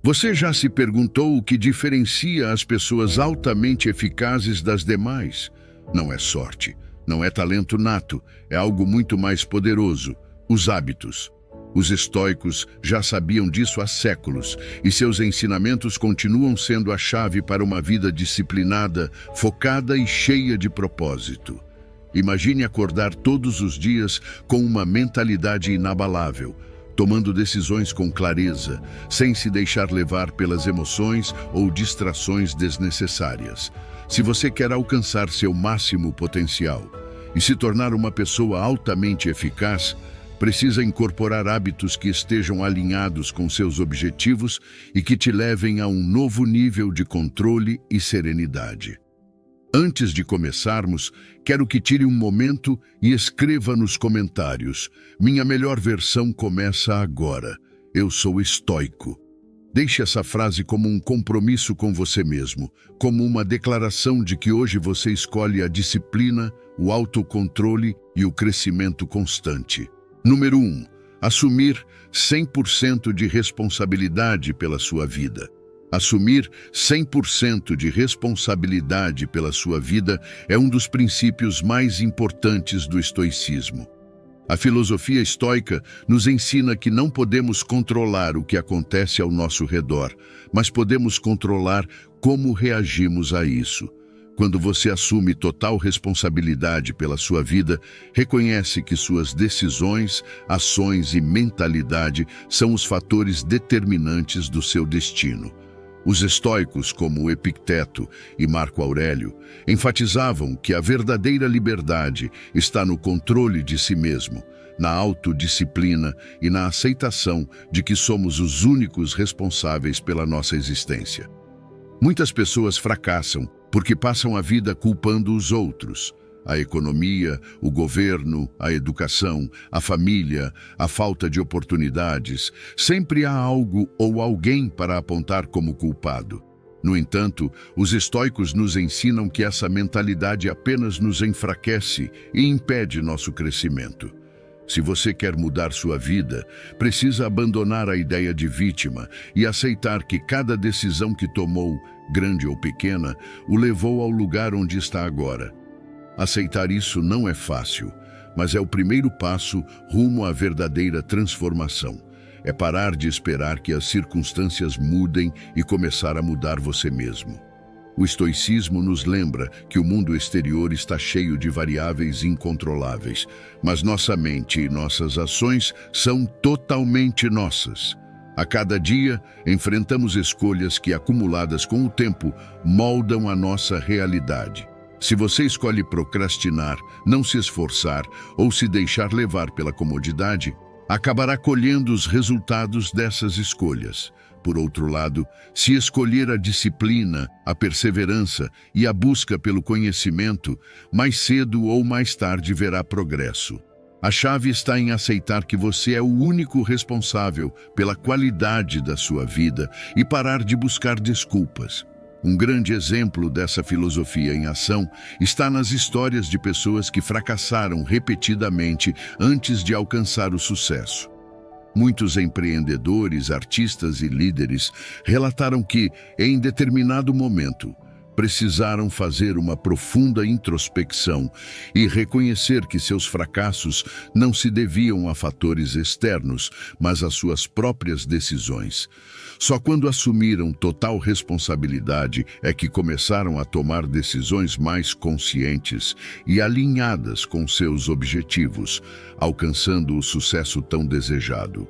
Você já se perguntou o que diferencia as pessoas altamente eficazes das demais? Não é sorte, não é talento nato, é algo muito mais poderoso: os hábitos. Os estoicos já sabiam disso há séculos, e seus ensinamentos continuam sendo a chave para uma vida disciplinada, focada e cheia de propósito. Imagine acordar todos os dias com uma mentalidade inabalável, tomando decisões com clareza, sem se deixar levar pelas emoções ou distrações desnecessárias. Se você quer alcançar seu máximo potencial e se tornar uma pessoa altamente eficaz, precisa incorporar hábitos que estejam alinhados com seus objetivos e que te levem a um novo nível de controle e serenidade. Antes de começarmos, quero que tire um momento e escreva nos comentários: minha melhor versão começa agora. Eu sou estoico. Deixe essa frase como um compromisso com você mesmo, como uma declaração de que hoje você escolhe a disciplina, o autocontrole e o crescimento constante. Número 1. Assumir 100% de responsabilidade pela sua vida. Assumir 100% de responsabilidade pela sua vida é um dos princípios mais importantes do estoicismo. A filosofia estoica nos ensina que não podemos controlar o que acontece ao nosso redor, mas podemos controlar como reagimos a isso. Quando você assume total responsabilidade pela sua vida, reconhece que suas decisões, ações e mentalidade são os fatores determinantes do seu destino. Os estoicos, como Epicteto e Marco Aurélio, enfatizavam que a verdadeira liberdade está no controle de si mesmo, na autodisciplina e na aceitação de que somos os únicos responsáveis pela nossa existência. Muitas pessoas fracassam porque passam a vida culpando os outros: a economia, o governo, a educação, a família, a falta de oportunidades. Sempre há algo ou alguém para apontar como culpado. No entanto, os estoicos nos ensinam que essa mentalidade apenas nos enfraquece e impede nosso crescimento. Se você quer mudar sua vida, precisa abandonar a ideia de vítima e aceitar que cada decisão que tomou, grande ou pequena, o levou ao lugar onde está agora. Aceitar isso não é fácil, mas é o primeiro passo rumo à verdadeira transformação. É parar de esperar que as circunstâncias mudem e começar a mudar você mesmo. O estoicismo nos lembra que o mundo exterior está cheio de variáveis incontroláveis, mas nossa mente e nossas ações são totalmente nossas. A cada dia, enfrentamos escolhas que, acumuladas com o tempo, moldam a nossa realidade. Se você escolhe procrastinar, não se esforçar ou se deixar levar pela comodidade, acabará colhendo os resultados dessas escolhas. Por outro lado, se escolher a disciplina, a perseverança e a busca pelo conhecimento, mais cedo ou mais tarde verá progresso. A chave está em aceitar que você é o único responsável pela qualidade da sua vida e parar de buscar desculpas. Um grande exemplo dessa filosofia em ação está nas histórias de pessoas que fracassaram repetidamente antes de alcançar o sucesso. Muitos empreendedores, artistas e líderes relataram que, em determinado momento, precisaram fazer uma profunda introspecção e reconhecer que seus fracassos não se deviam a fatores externos, mas às suas próprias decisões. Só quando assumiram total responsabilidade é que começaram a tomar decisões mais conscientes e alinhadas com seus objetivos, alcançando o sucesso tão desejado.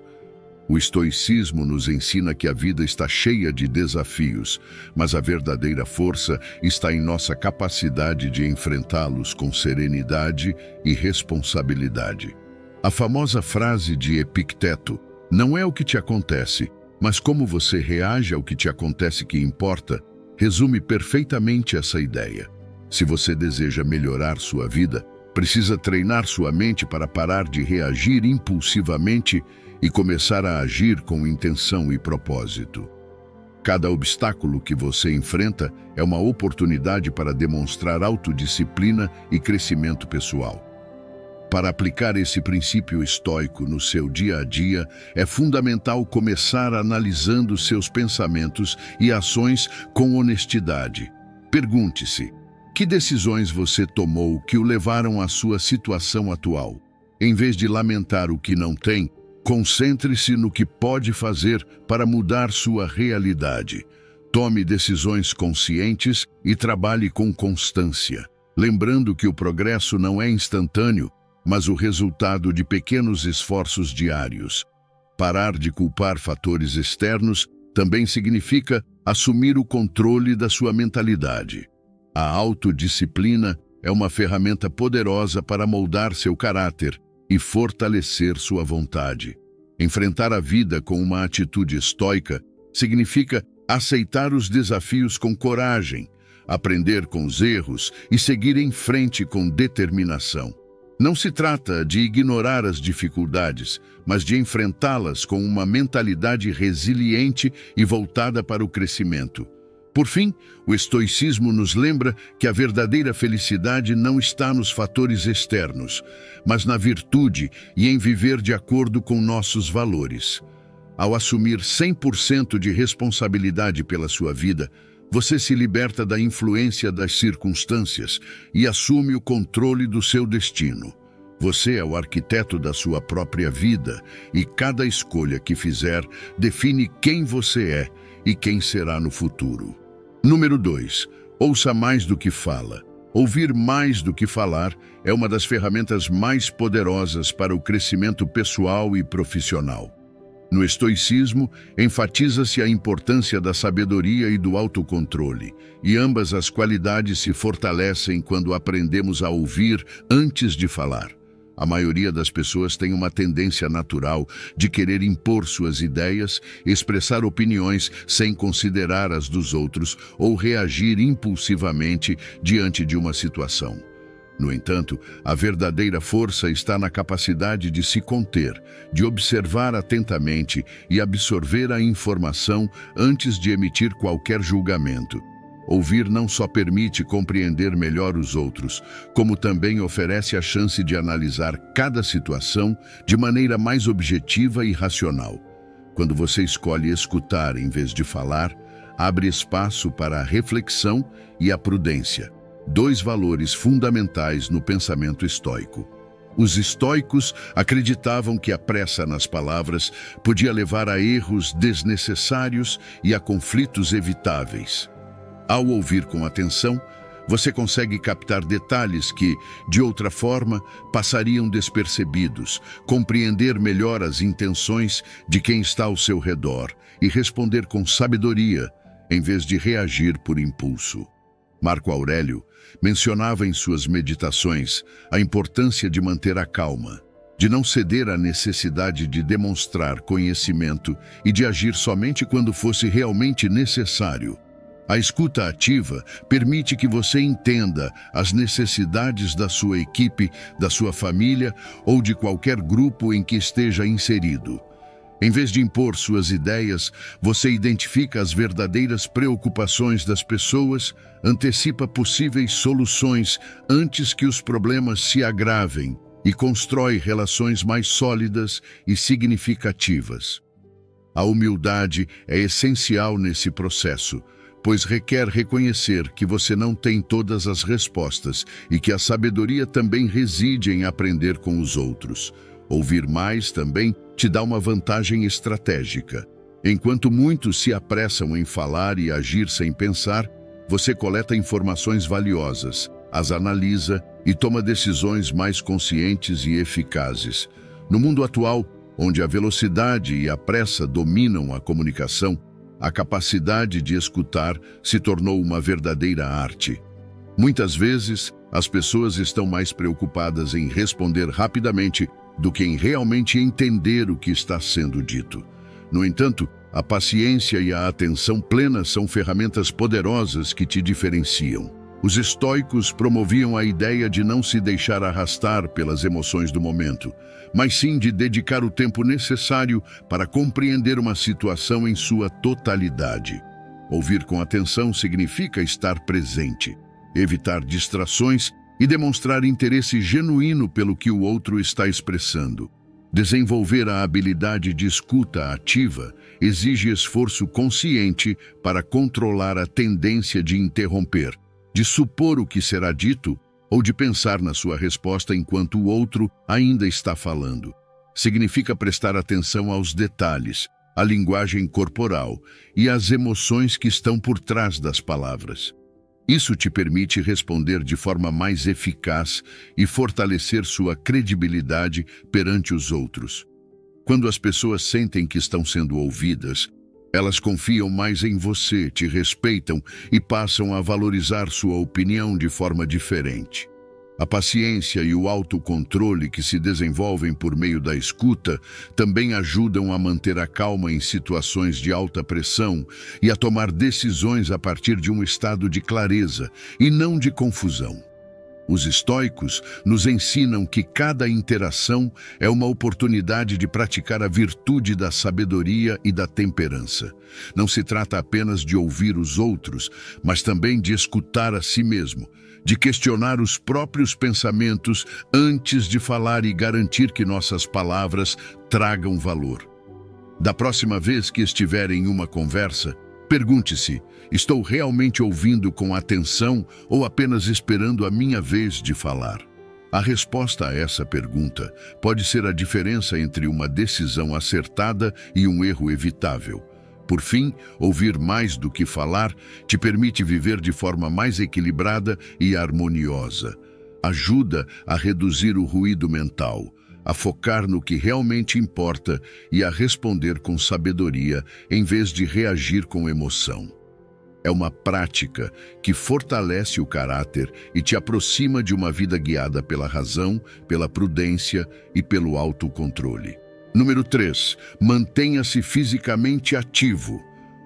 O estoicismo nos ensina que a vida está cheia de desafios, mas a verdadeira força está em nossa capacidade de enfrentá-los com serenidade e responsabilidade. A famosa frase de Epicteto, "Não é o que te acontece, mas como você reage ao que te acontece que importa", resume perfeitamente essa ideia. Se você deseja melhorar sua vida, precisa treinar sua mente para parar de reagir impulsivamente e começar a agir com intenção e propósito. Cada obstáculo que você enfrenta é uma oportunidade para demonstrar autodisciplina e crescimento pessoal. Para aplicar esse princípio estoico no seu dia a dia, é fundamental começar analisando seus pensamentos e ações com honestidade. Pergunte-se: que decisões você tomou que o levaram à sua situação atual? Em vez de lamentar o que não tem, concentre-se no que pode fazer para mudar sua realidade. Tome decisões conscientes e trabalhe com constância, lembrando que o progresso não é instantâneo, mas o resultado de pequenos esforços diários. Parar de culpar fatores externos também significa assumir o controle da sua mentalidade. A autodisciplina é uma ferramenta poderosa para moldar seu caráter e fortalecer sua vontade. Enfrentar a vida com uma atitude estoica significa aceitar os desafios com coragem, aprender com os erros e seguir em frente com determinação. Não se trata de ignorar as dificuldades, mas de enfrentá-las com uma mentalidade resiliente e voltada para o crescimento. Por fim, o estoicismo nos lembra que a verdadeira felicidade não está nos fatores externos, mas na virtude e em viver de acordo com nossos valores. Ao assumir 100% de responsabilidade pela sua vida, você se liberta da influência das circunstâncias e assume o controle do seu destino. Você é o arquiteto da sua própria vida e cada escolha que fizer define quem você é e quem será no futuro. Número 2. Ouça mais do que fala. Ouvir mais do que falar é uma das ferramentas mais poderosas para o crescimento pessoal e profissional. No estoicismo, enfatiza-se a importância da sabedoria e do autocontrole, e ambas as qualidades se fortalecem quando aprendemos a ouvir antes de falar. A maioria das pessoas tem uma tendência natural de querer impor suas ideias, expressar opiniões sem considerar as dos outros ou reagir impulsivamente diante de uma situação. No entanto, a verdadeira força está na capacidade de se conter, de observar atentamente e absorver a informação antes de emitir qualquer julgamento. Ouvir não só permite compreender melhor os outros, como também oferece a chance de analisar cada situação de maneira mais objetiva e racional. Quando você escolhe escutar em vez de falar, abre espaço para a reflexão e a prudência. Dois valores fundamentais no pensamento estoico. Os estoicos acreditavam que a pressa nas palavras podia levar a erros desnecessários e a conflitos evitáveis. Ao ouvir com atenção, você consegue captar detalhes que, de outra forma, passariam despercebidos, compreender melhor as intenções de quem está ao seu redor e responder com sabedoria, em vez de reagir por impulso. Marco Aurélio mencionava em suas meditações a importância de manter a calma, de não ceder à necessidade de demonstrar conhecimento e de agir somente quando fosse realmente necessário. A escuta ativa permite que você entenda as necessidades da sua equipe, da sua família ou de qualquer grupo em que esteja inserido. Em vez de impor suas ideias, você identifica as verdadeiras preocupações das pessoas, antecipa possíveis soluções antes que os problemas se agravem e constrói relações mais sólidas e significativas. A humildade é essencial nesse processo, pois requer reconhecer que você não tem todas as respostas e que a sabedoria também reside em aprender com os outros. Ouvir mais também te dá uma vantagem estratégica. Enquanto muitos se apressam em falar e agir sem pensar, você coleta informações valiosas, as analisa e toma decisões mais conscientes e eficazes. No mundo atual, onde a velocidade e a pressa dominam a comunicação, a capacidade de escutar se tornou uma verdadeira arte. Muitas vezes, as pessoas estão mais preocupadas em responder rapidamente do que em realmente entender o que está sendo dito. No entanto, a paciência e a atenção plena são ferramentas poderosas que te diferenciam. Os estoicos promoviam a ideia de não se deixar arrastar pelas emoções do momento, mas sim de dedicar o tempo necessário para compreender uma situação em sua totalidade. Ouvir com atenção significa estar presente, evitar distrações e demonstrar interesse genuíno pelo que o outro está expressando. Desenvolver a habilidade de escuta ativa exige esforço consciente para controlar a tendência de interromper, de supor o que será dito ou de pensar na sua resposta enquanto o outro ainda está falando. Significa prestar atenção aos detalhes, à linguagem corporal e às emoções que estão por trás das palavras. Isso te permite responder de forma mais eficaz e fortalecer sua credibilidade perante os outros. Quando as pessoas sentem que estão sendo ouvidas, elas confiam mais em você, te respeitam e passam a valorizar sua opinião de forma diferente. A paciência e o autocontrole que se desenvolvem por meio da escuta também ajudam a manter a calma em situações de alta pressão e a tomar decisões a partir de um estado de clareza e não de confusão. Os estoicos nos ensinam que cada interação é uma oportunidade de praticar a virtude da sabedoria e da temperança. Não se trata apenas de ouvir os outros, mas também de escutar a si mesmo, de questionar os próprios pensamentos antes de falar e garantir que nossas palavras tragam valor. Da próxima vez que estiver em uma conversa, pergunte-se: estou realmente ouvindo com atenção ou apenas esperando a minha vez de falar? A resposta a essa pergunta pode ser a diferença entre uma decisão acertada e um erro evitável. Por fim, ouvir mais do que falar te permite viver de forma mais equilibrada e harmoniosa. Ajuda a reduzir o ruído mental, a focar no que realmente importa e a responder com sabedoria em vez de reagir com emoção. É uma prática que fortalece o caráter e te aproxima de uma vida guiada pela razão, pela prudência e pelo autocontrole. Número 3. Mantenha-se fisicamente ativo.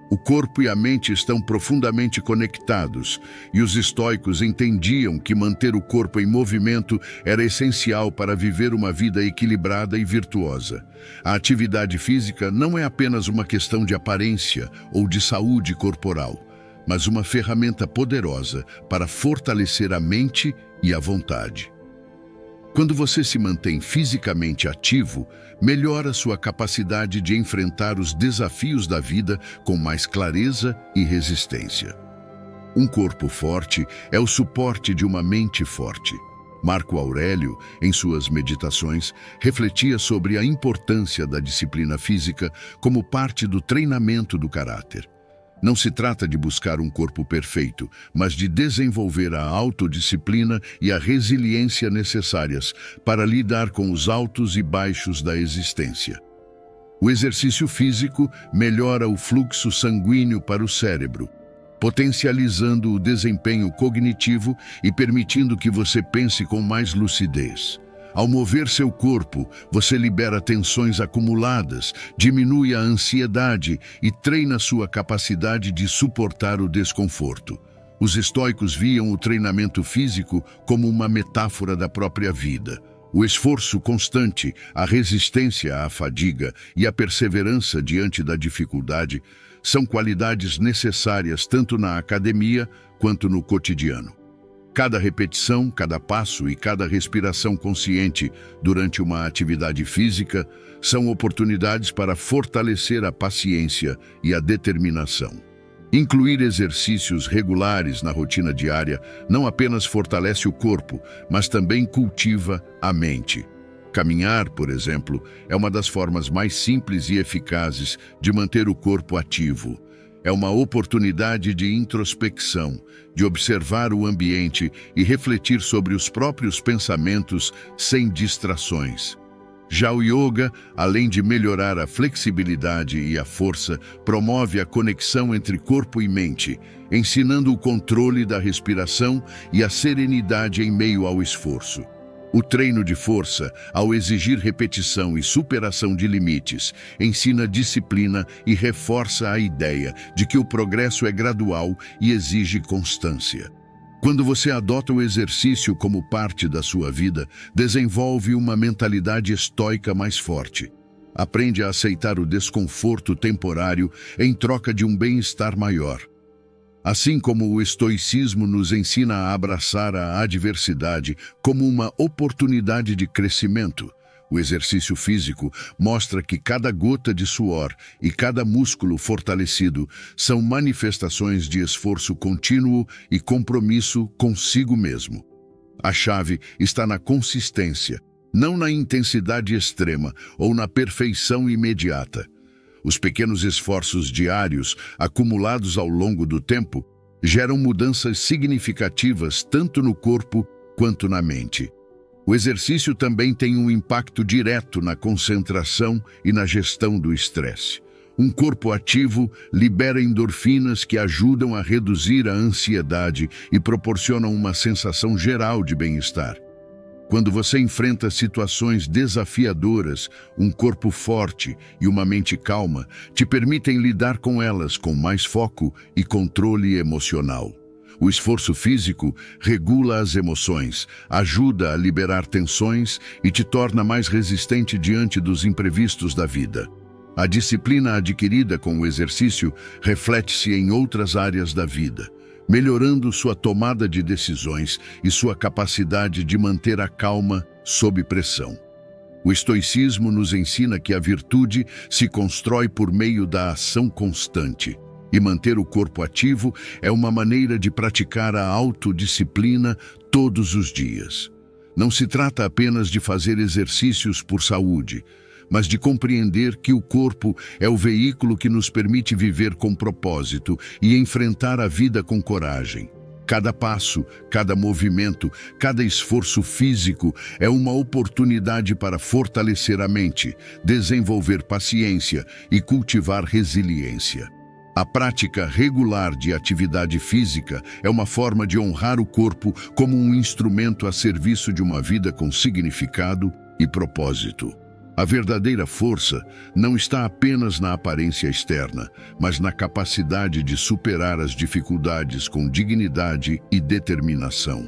O corpo e a mente estão profundamente conectados, e os estoicos entendiam que manter o corpo em movimento era essencial para viver uma vida equilibrada e virtuosa. A atividade física não é apenas uma questão de aparência ou de saúde corporal, mas uma ferramenta poderosa para fortalecer a mente e a vontade. Quando você se mantém fisicamente ativo, melhora sua capacidade de enfrentar os desafios da vida com mais clareza e resistência. Um corpo forte é o suporte de uma mente forte. Marco Aurélio, em suas meditações, refletia sobre a importância da disciplina física como parte do treinamento do caráter. Não se trata de buscar um corpo perfeito, mas de desenvolver a autodisciplina e a resiliência necessárias para lidar com os altos e baixos da existência. O exercício físico melhora o fluxo sanguíneo para o cérebro, potencializando o desempenho cognitivo e permitindo que você pense com mais lucidez. Ao mover seu corpo, você libera tensões acumuladas, diminui a ansiedade e treina sua capacidade de suportar o desconforto. Os estoicos viam o treinamento físico como uma metáfora da própria vida. O esforço constante, a resistência à fadiga e a perseverança diante da dificuldade são qualidades necessárias tanto na academia quanto no cotidiano. Cada repetição, cada passo e cada respiração consciente durante uma atividade física são oportunidades para fortalecer a paciência e a determinação. Incluir exercícios regulares na rotina diária não apenas fortalece o corpo, mas também cultiva a mente. Caminhar, por exemplo, é uma das formas mais simples e eficazes de manter o corpo ativo. É uma oportunidade de introspecção, de observar o ambiente e refletir sobre os próprios pensamentos sem distrações. Já o yoga, além de melhorar a flexibilidade e a força, promove a conexão entre corpo e mente, ensinando o controle da respiração e a serenidade em meio ao esforço. O treino de força, ao exigir repetição e superação de limites, ensina disciplina e reforça a ideia de que o progresso é gradual e exige constância. Quando você adota o exercício como parte da sua vida, desenvolve uma mentalidade estoica mais forte. Aprende a aceitar o desconforto temporário em troca de um bem-estar maior. Assim como o estoicismo nos ensina a abraçar a adversidade como uma oportunidade de crescimento, o exercício físico mostra que cada gota de suor e cada músculo fortalecido são manifestações de esforço contínuo e compromisso consigo mesmo. A chave está na consistência, não na intensidade extrema ou na perfeição imediata. Os pequenos esforços diários, acumulados ao longo do tempo, geram mudanças significativas tanto no corpo quanto na mente. O exercício também tem um impacto direto na concentração e na gestão do estresse. Um corpo ativo libera endorfinas que ajudam a reduzir a ansiedade e proporcionam uma sensação geral de bem-estar. Quando você enfrenta situações desafiadoras, um corpo forte e uma mente calma te permitem lidar com elas com mais foco e controle emocional. O esforço físico regula as emoções, ajuda a liberar tensões e te torna mais resistente diante dos imprevistos da vida. A disciplina adquirida com o exercício reflete-se em outras áreas da vida, melhorando sua tomada de decisões e sua capacidade de manter a calma sob pressão. O estoicismo nos ensina que a virtude se constrói por meio da ação constante. E manter o corpo ativo é uma maneira de praticar a autodisciplina todos os dias. Não se trata apenas de fazer exercícios por saúde, mas de compreender que o corpo é o veículo que nos permite viver com propósito e enfrentar a vida com coragem. Cada passo, cada movimento, cada esforço físico é uma oportunidade para fortalecer a mente, desenvolver paciência e cultivar resiliência. A prática regular de atividade física é uma forma de honrar o corpo como um instrumento a serviço de uma vida com significado e propósito. A verdadeira força não está apenas na aparência externa, mas na capacidade de superar as dificuldades com dignidade e determinação.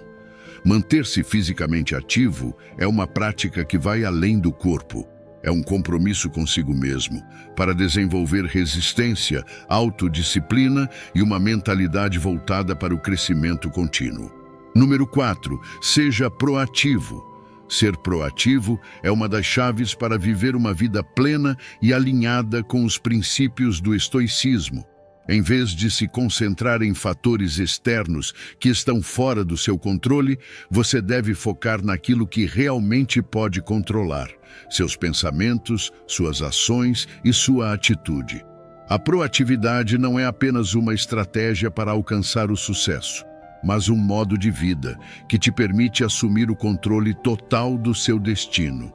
Manter-se fisicamente ativo é uma prática que vai além do corpo. É um compromisso consigo mesmo, para desenvolver resistência, autodisciplina e uma mentalidade voltada para o crescimento contínuo. Número 4. Seja proativo. Ser proativo é uma das chaves para viver uma vida plena e alinhada com os princípios do estoicismo. Em vez de se concentrar em fatores externos que estão fora do seu controle, você deve focar naquilo que realmente pode controlar: seus pensamentos, suas ações e sua atitude. A proatividade não é apenas uma estratégia para alcançar o sucesso, mas um modo de vida que te permite assumir o controle total do seu destino.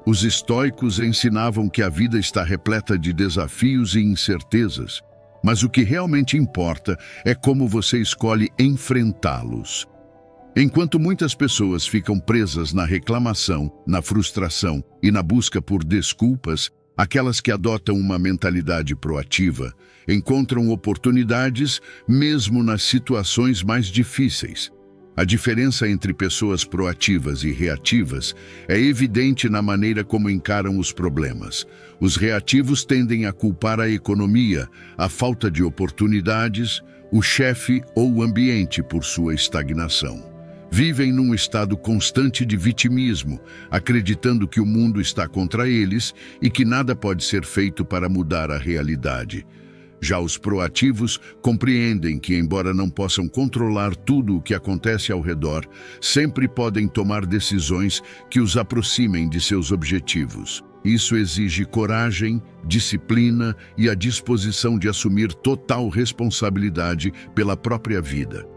Os estoicos ensinavam que a vida está repleta de desafios e incertezas, mas o que realmente importa é como você escolhe enfrentá-los. Enquanto muitas pessoas ficam presas na reclamação, na frustração e na busca por desculpas, aquelas que adotam uma mentalidade proativa encontram oportunidades mesmo nas situações mais difíceis. A diferença entre pessoas proativas e reativas é evidente na maneira como encaram os problemas. Os reativos tendem a culpar a economia, a falta de oportunidades, o chefe ou o ambiente por sua estagnação. Vivem num estado constante de vitimismo, acreditando que o mundo está contra eles e que nada pode ser feito para mudar a realidade. Já os proativos compreendem que, embora não possam controlar tudo o que acontece ao redor, sempre podem tomar decisões que os aproximem de seus objetivos. Isso exige coragem, disciplina e a disposição de assumir total responsabilidade pela própria vida.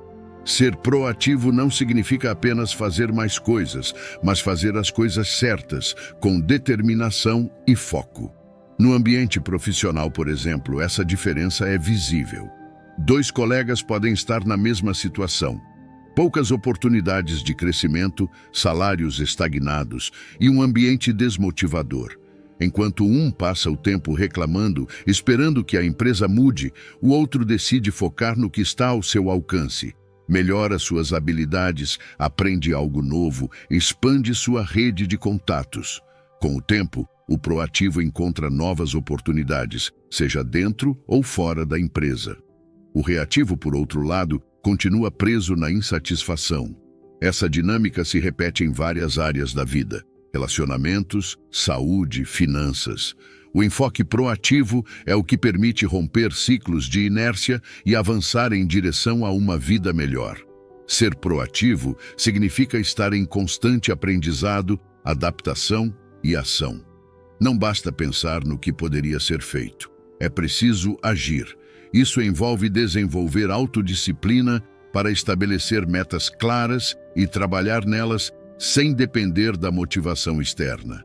Ser proativo não significa apenas fazer mais coisas, mas fazer as coisas certas, com determinação e foco. No ambiente profissional, por exemplo, essa diferença é visível. Dois colegas podem estar na mesma situação. Poucas oportunidades de crescimento, salários estagnados e um ambiente desmotivador. Enquanto um passa o tempo reclamando, esperando que a empresa mude, o outro decide focar no que está ao seu alcance. Melhora suas habilidades, aprende algo novo, expande sua rede de contatos. Com o tempo, o proativo encontra novas oportunidades, seja dentro ou fora da empresa. O reativo, por outro lado, continua preso na insatisfação. Essa dinâmica se repete em várias áreas da vida: relacionamentos, saúde, finanças. O enfoque proativo é o que permite romper ciclos de inércia e avançar em direção a uma vida melhor. Ser proativo significa estar em constante aprendizado, adaptação e ação. Não basta pensar no que poderia ser feito. É preciso agir. Isso envolve desenvolver autodisciplina para estabelecer metas claras e trabalhar nelas sem depender da motivação externa.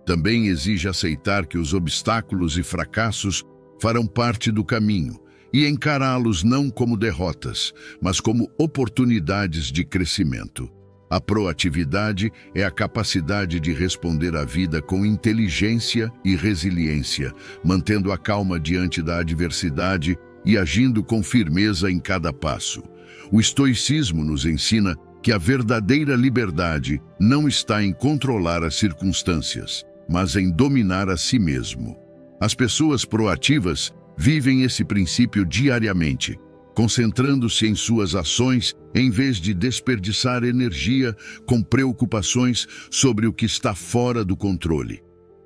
Também exige aceitar que os obstáculos e fracassos farão parte do caminho e encará-los não como derrotas, mas como oportunidades de crescimento. A proatividade é a capacidade de responder à vida com inteligência e resiliência, mantendo a calma diante da adversidade e agindo com firmeza em cada passo. O estoicismo nos ensina que a verdadeira liberdade não está em controlar as circunstâncias, mas em dominar a si mesmo. As pessoas proativas vivem esse princípio diariamente, concentrando-se em suas ações em vez de desperdiçar energia com preocupações sobre o que está fora do controle.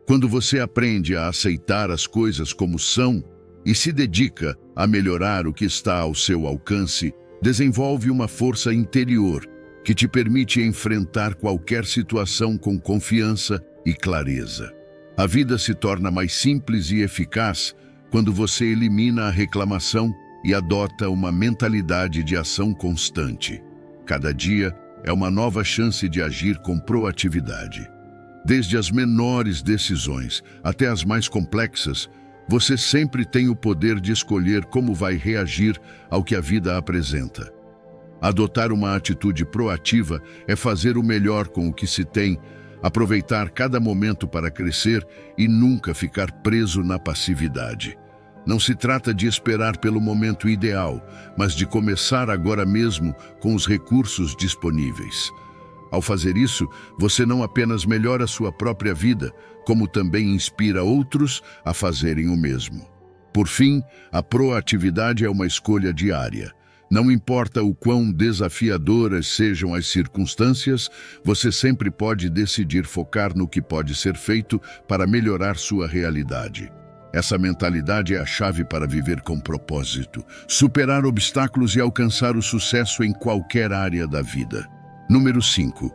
Quando você aprende a aceitar as coisas como são e se dedica a melhorar o que está ao seu alcance, desenvolve uma força interior que te permite enfrentar qualquer situação com confiança e clareza. A vida se torna mais simples e eficaz quando você elimina a reclamação e adota uma mentalidade de ação constante. Cada dia é uma nova chance de agir com proatividade. Desde as menores decisões até as mais complexas, você sempre tem o poder de escolher como vai reagir ao que a vida apresenta. Adotar uma atitude proativa é fazer o melhor com o que se tem, aproveitar cada momento para crescer e nunca ficar preso na passividade. Não se trata de esperar pelo momento ideal, mas de começar agora mesmo com os recursos disponíveis. Ao fazer isso, você não apenas melhora sua própria vida, como também inspira outros a fazerem o mesmo. Por fim, a proatividade é uma escolha diária. Não importa o quão desafiadoras sejam as circunstâncias, você sempre pode decidir focar no que pode ser feito para melhorar sua realidade. Essa mentalidade é a chave para viver com propósito, superar obstáculos e alcançar o sucesso em qualquer área da vida. Número 5.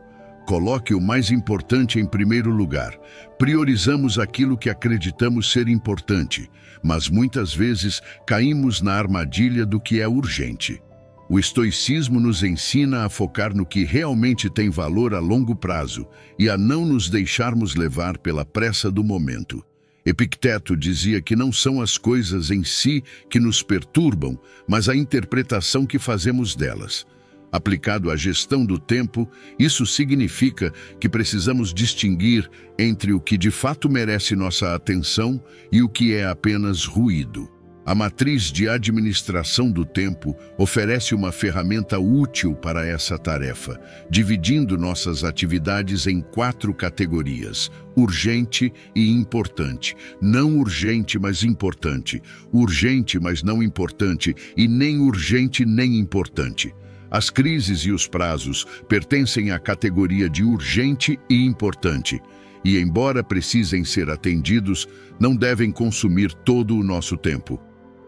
Coloque o mais importante em primeiro lugar. Priorizamos aquilo que acreditamos ser importante, mas muitas vezes caímos na armadilha do que é urgente. O estoicismo nos ensina a focar no que realmente tem valor a longo prazo e a não nos deixarmos levar pela pressa do momento. Epicteto dizia que não são as coisas em si que nos perturbam, mas a interpretação que fazemos delas. Aplicado à gestão do tempo, isso significa que precisamos distinguir entre o que de fato merece nossa atenção e o que é apenas ruído. A matriz de administração do tempo oferece uma ferramenta útil para essa tarefa, dividindo nossas atividades em 4 categorias: urgente e importante, não urgente mas importante, urgente mas não importante e nem urgente nem importante. As crises e os prazos pertencem à categoria de urgente e importante, e embora precisem ser atendidos, não devem consumir todo o nosso tempo.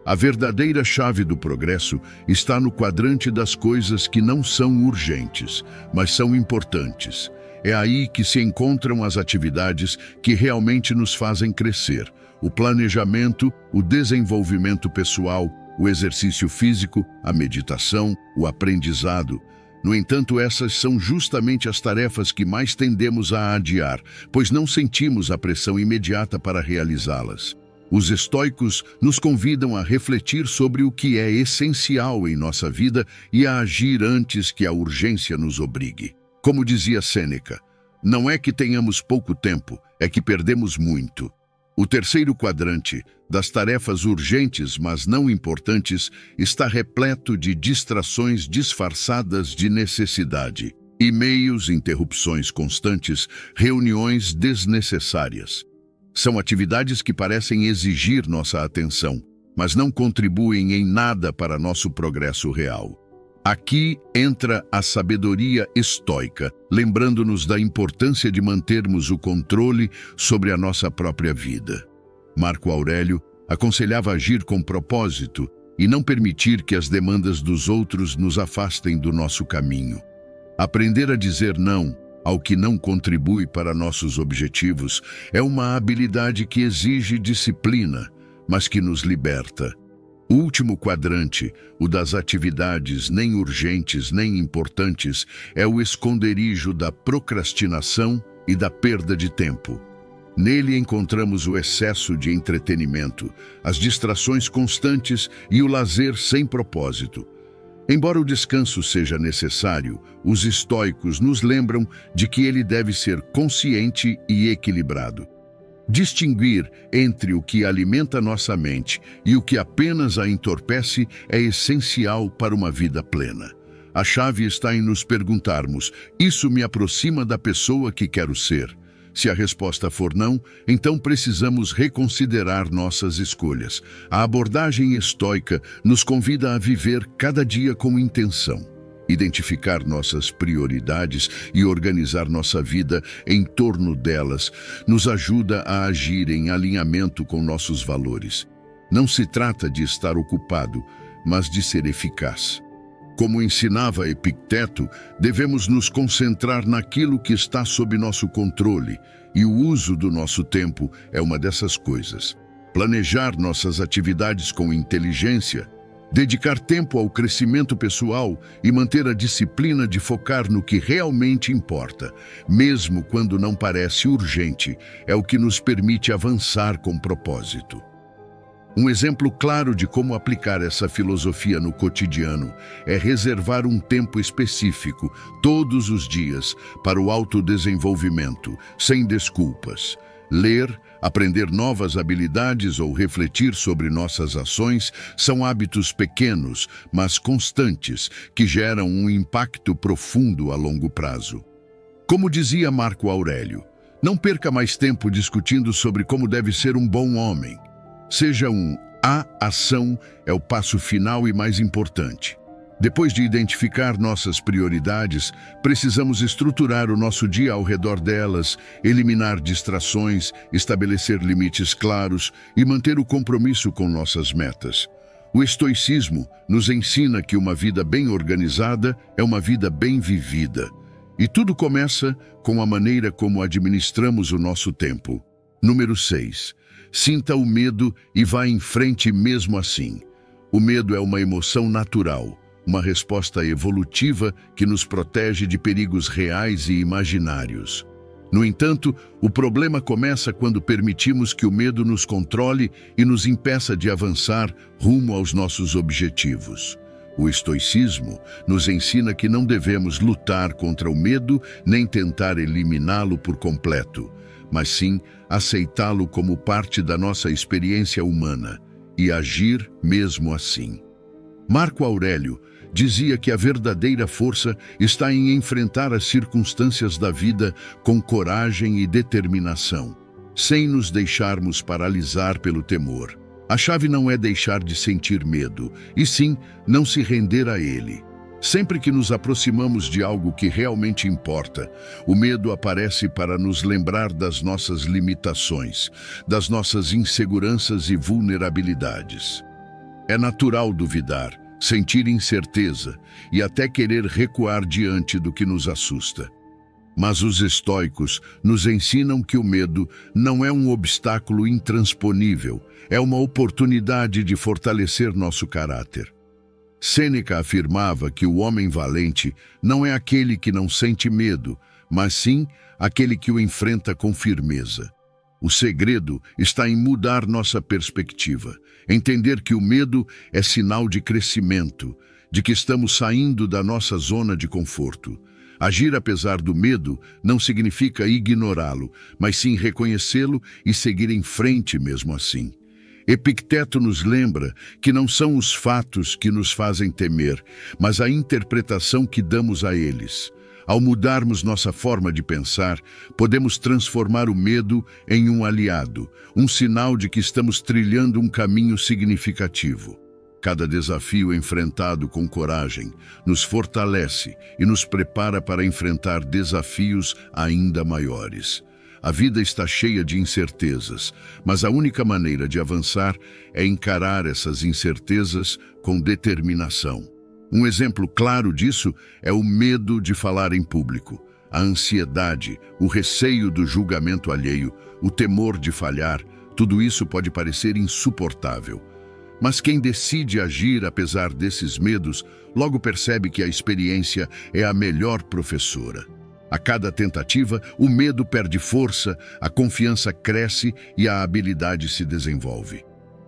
A verdadeira chave do progresso está no quadrante das coisas que não são urgentes, mas são importantes. É aí que se encontram as atividades que realmente nos fazem crescer: o planejamento, o desenvolvimento pessoal, o exercício físico, a meditação, o aprendizado. No entanto, essas são justamente as tarefas que mais tendemos a adiar, pois não sentimos a pressão imediata para realizá-las. Os estoicos nos convidam a refletir sobre o que é essencial em nossa vida e a agir antes que a urgência nos obrigue. Como dizia Sêneca, não é que tenhamos pouco tempo, é que perdemos muito. O terceiro quadrante, das tarefas urgentes mas não importantes, está repleto de distrações disfarçadas de necessidade. E-mails, interrupções constantes, reuniões desnecessárias. São atividades que parecem exigir nossa atenção, mas não contribuem em nada para nosso progresso real. Aqui entra a sabedoria estoica, lembrando-nos da importância de mantermos o controle sobre a nossa própria vida. Marco Aurélio aconselhava agir com propósito e não permitir que as demandas dos outros nos afastem do nosso caminho. Aprender a dizer não ao que não contribui para nossos objetivos é uma habilidade que exige disciplina, mas que nos liberta. O último quadrante, o das atividades nem urgentes nem importantes, é o esconderijo da procrastinação e da perda de tempo. Nele encontramos o excesso de entretenimento, as distrações constantes e o lazer sem propósito. Embora o descanso seja necessário, os estoicos nos lembram de que ele deve ser consciente e equilibrado. Distinguir entre o que alimenta nossa mente e o que apenas a entorpece é essencial para uma vida plena. A chave está em nos perguntarmos: isso me aproxima da pessoa que quero ser? Se a resposta for não, então precisamos reconsiderar nossas escolhas. A abordagem estoica nos convida a viver cada dia com intenção, identificar nossas prioridades e organizar nossa vida em torno delas nos ajuda a agir em alinhamento com nossos valores. Não se trata de estar ocupado, mas de ser eficaz. Como ensinava Epicteto, devemos nos concentrar naquilo que está sob nosso controle, e o uso do nosso tempo é uma dessas coisas. Planejar nossas atividades com inteligência, dedicar tempo ao crescimento pessoal e manter a disciplina de focar no que realmente importa, mesmo quando não parece urgente, é o que nos permite avançar com propósito. Um exemplo claro de como aplicar essa filosofia no cotidiano é reservar um tempo específico, todos os dias, para o autodesenvolvimento, sem desculpas. Ler, aprender novas habilidades ou refletir sobre nossas ações são hábitos pequenos, mas constantes, que geram um impacto profundo a longo prazo. Como dizia Marco Aurélio, não perca mais tempo discutindo sobre como deve ser um bom homem. A ação é o passo final e mais importante. Depois de identificar nossas prioridades, precisamos estruturar o nosso dia ao redor delas, eliminar distrações, estabelecer limites claros e manter o compromisso com nossas metas. O estoicismo nos ensina que uma vida bem organizada é uma vida bem vivida. E tudo começa com a maneira como administramos o nosso tempo. Número 6. Sinta o medo e vá em frente mesmo assim. O medo é uma emoção natural, uma resposta evolutiva que nos protege de perigos reais e imaginários. No entanto, o problema começa quando permitimos que o medo nos controle e nos impeça de avançar rumo aos nossos objetivos. O estoicismo nos ensina que não devemos lutar contra o medo nem tentar eliminá-lo por completo, mas sim aceitá-lo como parte da nossa experiência humana e agir mesmo assim. Marco Aurélio dizia que a verdadeira força está em enfrentar as circunstâncias da vida com coragem e determinação, sem nos deixarmos paralisar pelo temor. A chave não é deixar de sentir medo, e sim não se render a ele. Sempre que nos aproximamos de algo que realmente importa, o medo aparece para nos lembrar das nossas limitações, das nossas inseguranças e vulnerabilidades. É natural duvidar, sentir incerteza e até querer recuar diante do que nos assusta. Mas os estoicos nos ensinam que o medo não é um obstáculo intransponível, é uma oportunidade de fortalecer nosso caráter. Sêneca afirmava que o homem valente não é aquele que não sente medo, mas sim aquele que o enfrenta com firmeza. O segredo está em mudar nossa perspectiva, entender que o medo é sinal de crescimento, de que estamos saindo da nossa zona de conforto. Agir apesar do medo não significa ignorá-lo, mas sim reconhecê-lo e seguir em frente mesmo assim. Epicteto nos lembra que não são os fatos que nos fazem temer, mas a interpretação que damos a eles. Ao mudarmos nossa forma de pensar, podemos transformar o medo em um aliado, um sinal de que estamos trilhando um caminho significativo. Cada desafio enfrentado com coragem nos fortalece e nos prepara para enfrentar desafios ainda maiores. A vida está cheia de incertezas, mas a única maneira de avançar é encarar essas incertezas com determinação. Um exemplo claro disso é o medo de falar em público, a ansiedade, o receio do julgamento alheio, o temor de falhar. Tudo isso pode parecer insuportável. Mas quem decide agir apesar desses medos, logo percebe que a experiência é a melhor professora. A cada tentativa, o medo perde força, a confiança cresce e a habilidade se desenvolve.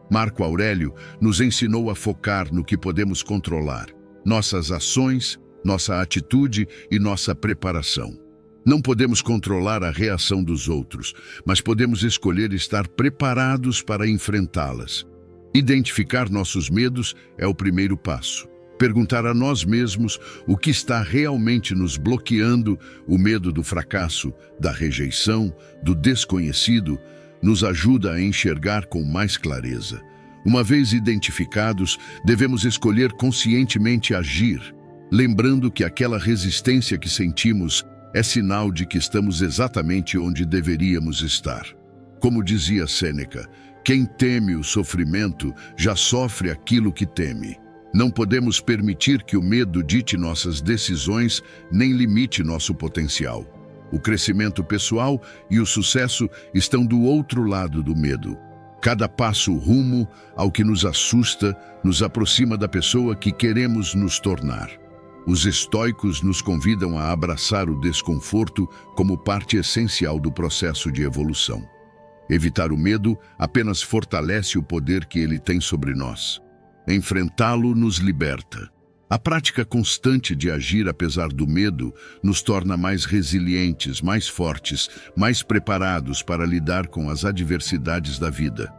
Marco Aurélio nos ensinou a focar no que podemos controlar: nossas ações, nossa atitude e nossa preparação. Não podemos controlar a reação dos outros, mas podemos escolher estar preparados para enfrentá-las. Identificar nossos medos é o primeiro passo. Perguntar a nós mesmos o que está realmente nos bloqueando, o medo do fracasso, da rejeição, do desconhecido, nos ajuda a enxergar com mais clareza. Uma vez identificados, devemos escolher conscientemente agir, lembrando que aquela resistência que sentimos é sinal de que estamos exatamente onde deveríamos estar. Como dizia Sêneca, quem teme o sofrimento já sofre aquilo que teme. Não podemos permitir que o medo dite nossas decisões nem limite nosso potencial. O crescimento pessoal e o sucesso estão do outro lado do medo. Cada passo rumo ao que nos assusta nos aproxima da pessoa que queremos nos tornar. Os estoicos nos convidam a abraçar o desconforto como parte essencial do processo de evolução. Evitar o medo apenas fortalece o poder que ele tem sobre nós. Enfrentá-lo nos liberta. A prática constante de agir apesar do medo nos torna mais resilientes, mais fortes, mais preparados para lidar com as adversidades da vida.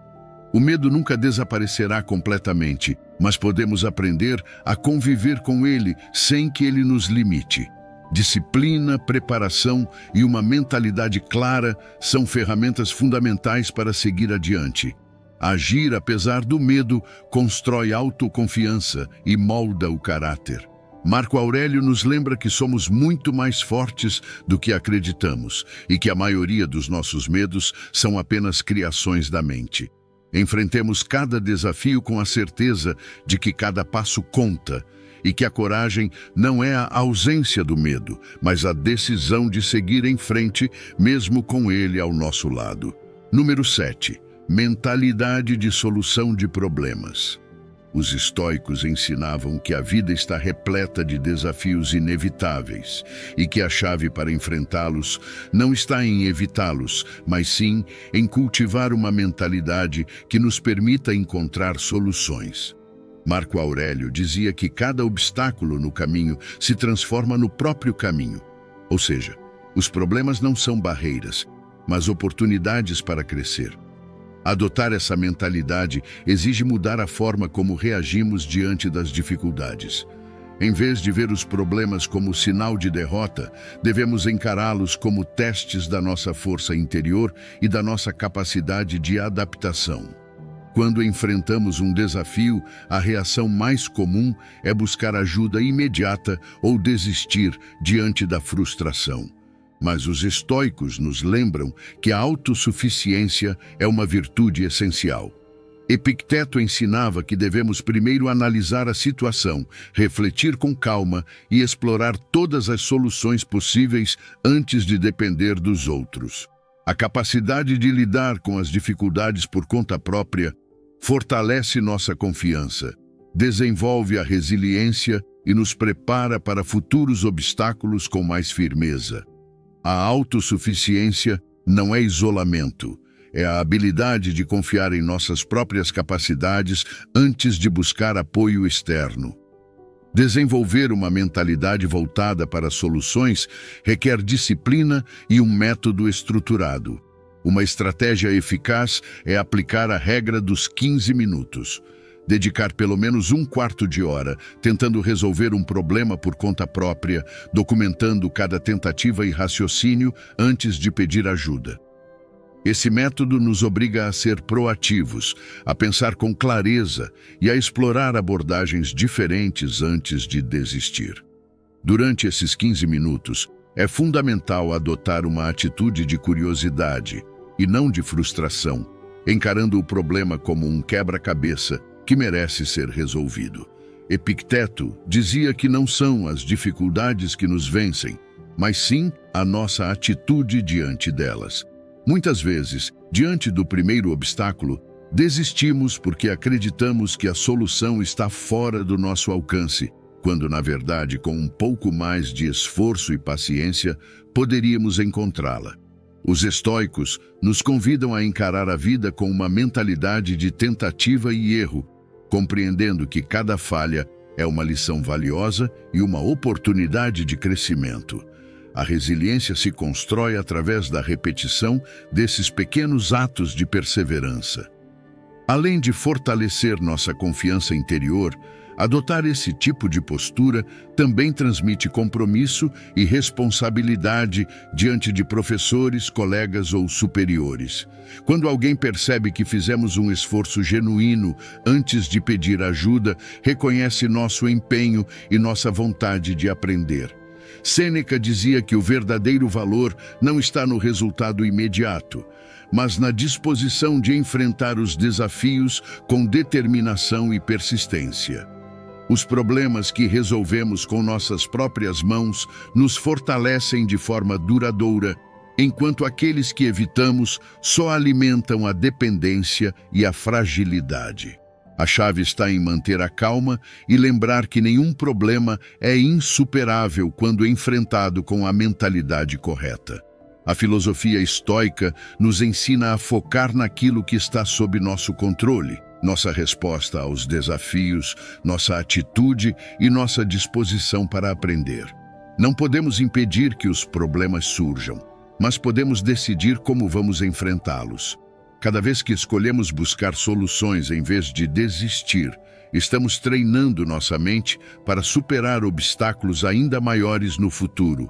O medo nunca desaparecerá completamente, mas podemos aprender a conviver com ele sem que ele nos limite. Disciplina, preparação e uma mentalidade clara são ferramentas fundamentais para seguir adiante. Agir apesar do medo constrói autoconfiança e molda o caráter. Marco Aurélio nos lembra que somos muito mais fortes do que acreditamos e que a maioria dos nossos medos são apenas criações da mente. Enfrentemos cada desafio com a certeza de que cada passo conta e que a coragem não é a ausência do medo, mas a decisão de seguir em frente, mesmo com ele ao nosso lado. Número 7. Mentalidade de solução de problemas. Os estoicos ensinavam que a vida está repleta de desafios inevitáveis e que a chave para enfrentá-los não está em evitá-los, mas sim em cultivar uma mentalidade que nos permita encontrar soluções. Marco Aurélio dizia que cada obstáculo no caminho se transforma no próprio caminho. Ou seja, os problemas não são barreiras, mas oportunidades para crescer. Adotar essa mentalidade exige mudar a forma como reagimos diante das dificuldades. Em vez de ver os problemas como sinal de derrota, devemos encará-los como testes da nossa força interior e da nossa capacidade de adaptação. Quando enfrentamos um desafio, a reação mais comum é buscar ajuda imediata ou desistir diante da frustração. Mas os estoicos nos lembram que a autossuficiência é uma virtude essencial. Epicteto ensinava que devemos primeiro analisar a situação, refletir com calma e explorar todas as soluções possíveis antes de depender dos outros. A capacidade de lidar com as dificuldades por conta própria fortalece nossa confiança, desenvolve a resiliência e nos prepara para futuros obstáculos com mais firmeza. A autossuficiência não é isolamento, é a habilidade de confiar em nossas próprias capacidades antes de buscar apoio externo. Desenvolver uma mentalidade voltada para soluções requer disciplina e um método estruturado. Uma estratégia eficaz é aplicar a regra dos 15 minutos. Dedicar pelo menos um quarto de hora tentando resolver um problema por conta própria, documentando cada tentativa e raciocínio antes de pedir ajuda. Esse método nos obriga a ser proativos, a pensar com clareza e a explorar abordagens diferentes antes de desistir. Durante esses 15 minutos, é fundamental adotar uma atitude de curiosidade e não de frustração, encarando o problema como um quebra-cabeça que merece ser resolvido. Epicteto dizia que não são as dificuldades que nos vencem, mas sim a nossa atitude diante delas. Muitas vezes, diante do primeiro obstáculo, desistimos porque acreditamos que a solução está fora do nosso alcance, quando, na verdade, com um pouco mais de esforço e paciência, poderíamos encontrá-la. Os estoicos nos convidam a encarar a vida com uma mentalidade de tentativa e erro, compreendendo que cada falha é uma lição valiosa e uma oportunidade de crescimento. A resiliência se constrói através da repetição desses pequenos atos de perseverança. Além de fortalecer nossa confiança interior, adotar esse tipo de postura também transmite compromisso e responsabilidade diante de professores, colegas ou superiores. Quando alguém percebe que fizemos um esforço genuíno antes de pedir ajuda, reconhece nosso empenho e nossa vontade de aprender. Sêneca dizia que o verdadeiro valor não está no resultado imediato, mas na disposição de enfrentar os desafios com determinação e persistência. Os problemas que resolvemos com nossas próprias mãos nos fortalecem de forma duradoura, enquanto aqueles que evitamos só alimentam a dependência e a fragilidade. A chave está em manter a calma e lembrar que nenhum problema é insuperável quando enfrentado com a mentalidade correta. A filosofia estoica nos ensina a focar naquilo que está sob nosso controle, nossa resposta aos desafios, nossa atitude e nossa disposição para aprender. Não podemos impedir que os problemas surjam, mas podemos decidir como vamos enfrentá-los. Cada vez que escolhemos buscar soluções em vez de desistir, estamos treinando nossa mente para superar obstáculos ainda maiores no futuro.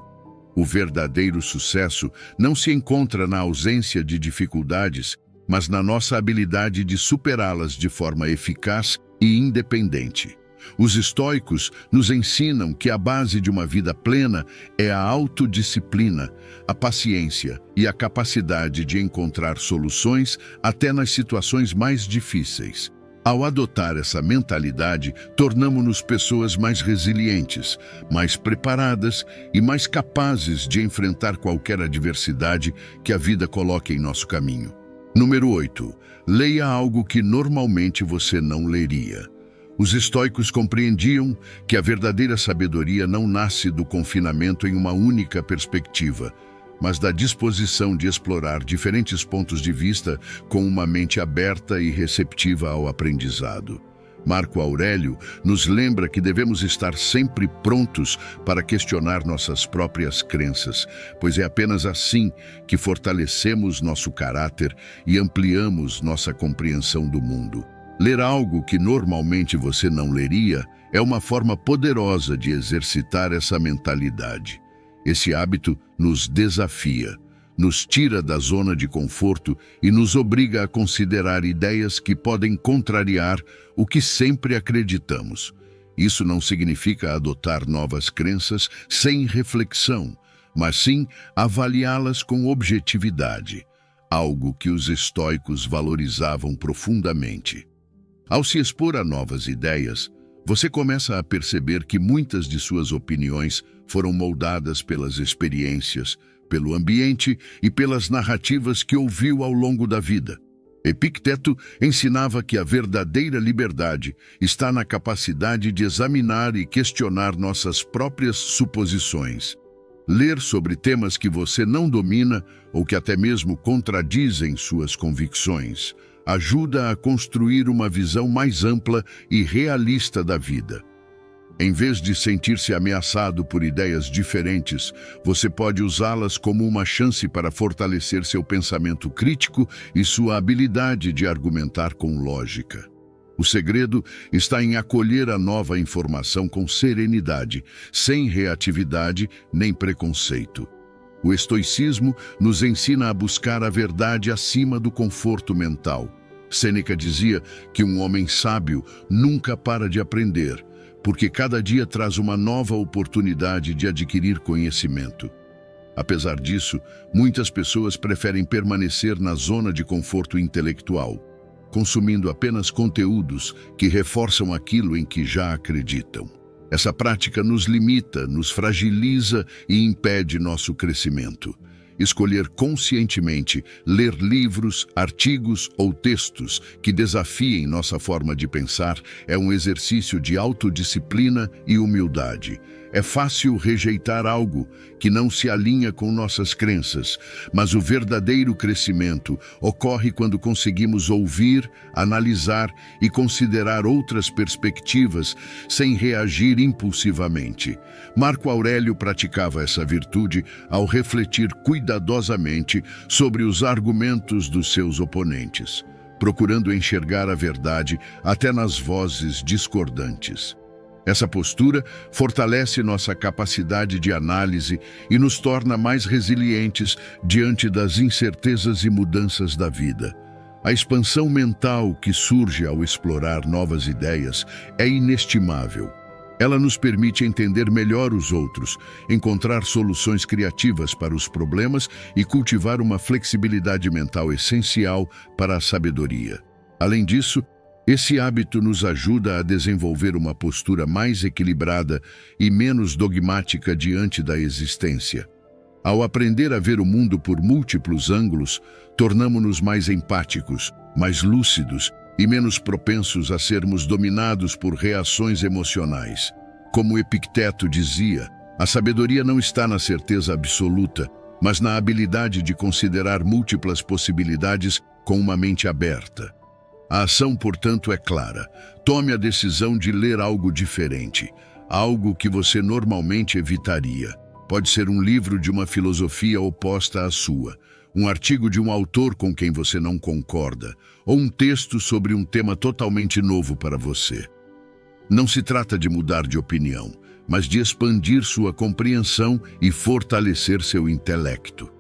O verdadeiro sucesso não se encontra na ausência de dificuldades, mas na nossa habilidade de superá-las de forma eficaz e independente. Os estoicos nos ensinam que a base de uma vida plena é a autodisciplina, a paciência e a capacidade de encontrar soluções até nas situações mais difíceis. Ao adotar essa mentalidade, tornamo-nos pessoas mais resilientes, mais preparadas e mais capazes de enfrentar qualquer adversidade que a vida coloque em nosso caminho. Número 8. Leia algo que normalmente você não leria. Os estoicos compreendiam que a verdadeira sabedoria não nasce do confinamento em uma única perspectiva, mas da disposição de explorar diferentes pontos de vista com uma mente aberta e receptiva ao aprendizado. Marco Aurélio nos lembra que devemos estar sempre prontos para questionar nossas próprias crenças, pois é apenas assim que fortalecemos nosso caráter e ampliamos nossa compreensão do mundo. Ler algo que normalmente você não leria é uma forma poderosa de exercitar essa mentalidade. Esse hábito nos desafia, nos tira da zona de conforto e nos obriga a considerar ideias que podem contrariar o que sempre acreditamos. Isso não significa adotar novas crenças sem reflexão, mas sim avaliá-las com objetividade, algo que os estoicos valorizavam profundamente. Ao se expor a novas ideias, você começa a perceber que muitas de suas opiniões foram moldadas pelas experiências, pelo ambiente e pelas narrativas que ouviu ao longo da vida. Epicteto ensinava que a verdadeira liberdade está na capacidade de examinar e questionar nossas próprias suposições. Ler sobre temas que você não domina ou que até mesmo contradizem suas convicções ajuda a construir uma visão mais ampla e realista da vida. Em vez de sentir-se ameaçado por ideias diferentes, você pode usá-las como uma chance para fortalecer seu pensamento crítico e sua habilidade de argumentar com lógica. O segredo está em acolher a nova informação com serenidade, sem reatividade nem preconceito. O estoicismo nos ensina a buscar a verdade acima do conforto mental. Sêneca dizia que um homem sábio nunca para de aprender, porque cada dia traz uma nova oportunidade de adquirir conhecimento. Apesar disso, muitas pessoas preferem permanecer na zona de conforto intelectual, consumindo apenas conteúdos que reforçam aquilo em que já acreditam. Essa prática nos limita, nos fragiliza e impede nosso crescimento. Escolher conscientemente ler livros, artigos ou textos que desafiem nossa forma de pensar é um exercício de autodisciplina e humildade. É fácil rejeitar algo que não se alinha com nossas crenças, mas o verdadeiro crescimento ocorre quando conseguimos ouvir, analisar e considerar outras perspectivas sem reagir impulsivamente. Marco Aurélio praticava essa virtude ao refletir cuidadosamente sobre os argumentos dos seus oponentes, procurando enxergar a verdade até nas vozes discordantes. Essa postura fortalece nossa capacidade de análise e nos torna mais resilientes diante das incertezas e mudanças da vida. A expansão mental que surge ao explorar novas ideias é inestimável. Ela nos permite entender melhor os outros, encontrar soluções criativas para os problemas e cultivar uma flexibilidade mental essencial para a sabedoria. Além disso, esse hábito nos ajuda a desenvolver uma postura mais equilibrada e menos dogmática diante da existência. Ao aprender a ver o mundo por múltiplos ângulos, tornamo-nos mais empáticos, mais lúcidos e menos propensos a sermos dominados por reações emocionais. Como Epicteto dizia, a sabedoria não está na certeza absoluta, mas na habilidade de considerar múltiplas possibilidades com uma mente aberta. A ação, portanto, é clara. Tome a decisão de ler algo diferente, algo que você normalmente evitaria. Pode ser um livro de uma filosofia oposta à sua, um artigo de um autor com quem você não concorda, ou um texto sobre um tema totalmente novo para você. Não se trata de mudar de opinião, mas de expandir sua compreensão e fortalecer seu intelecto.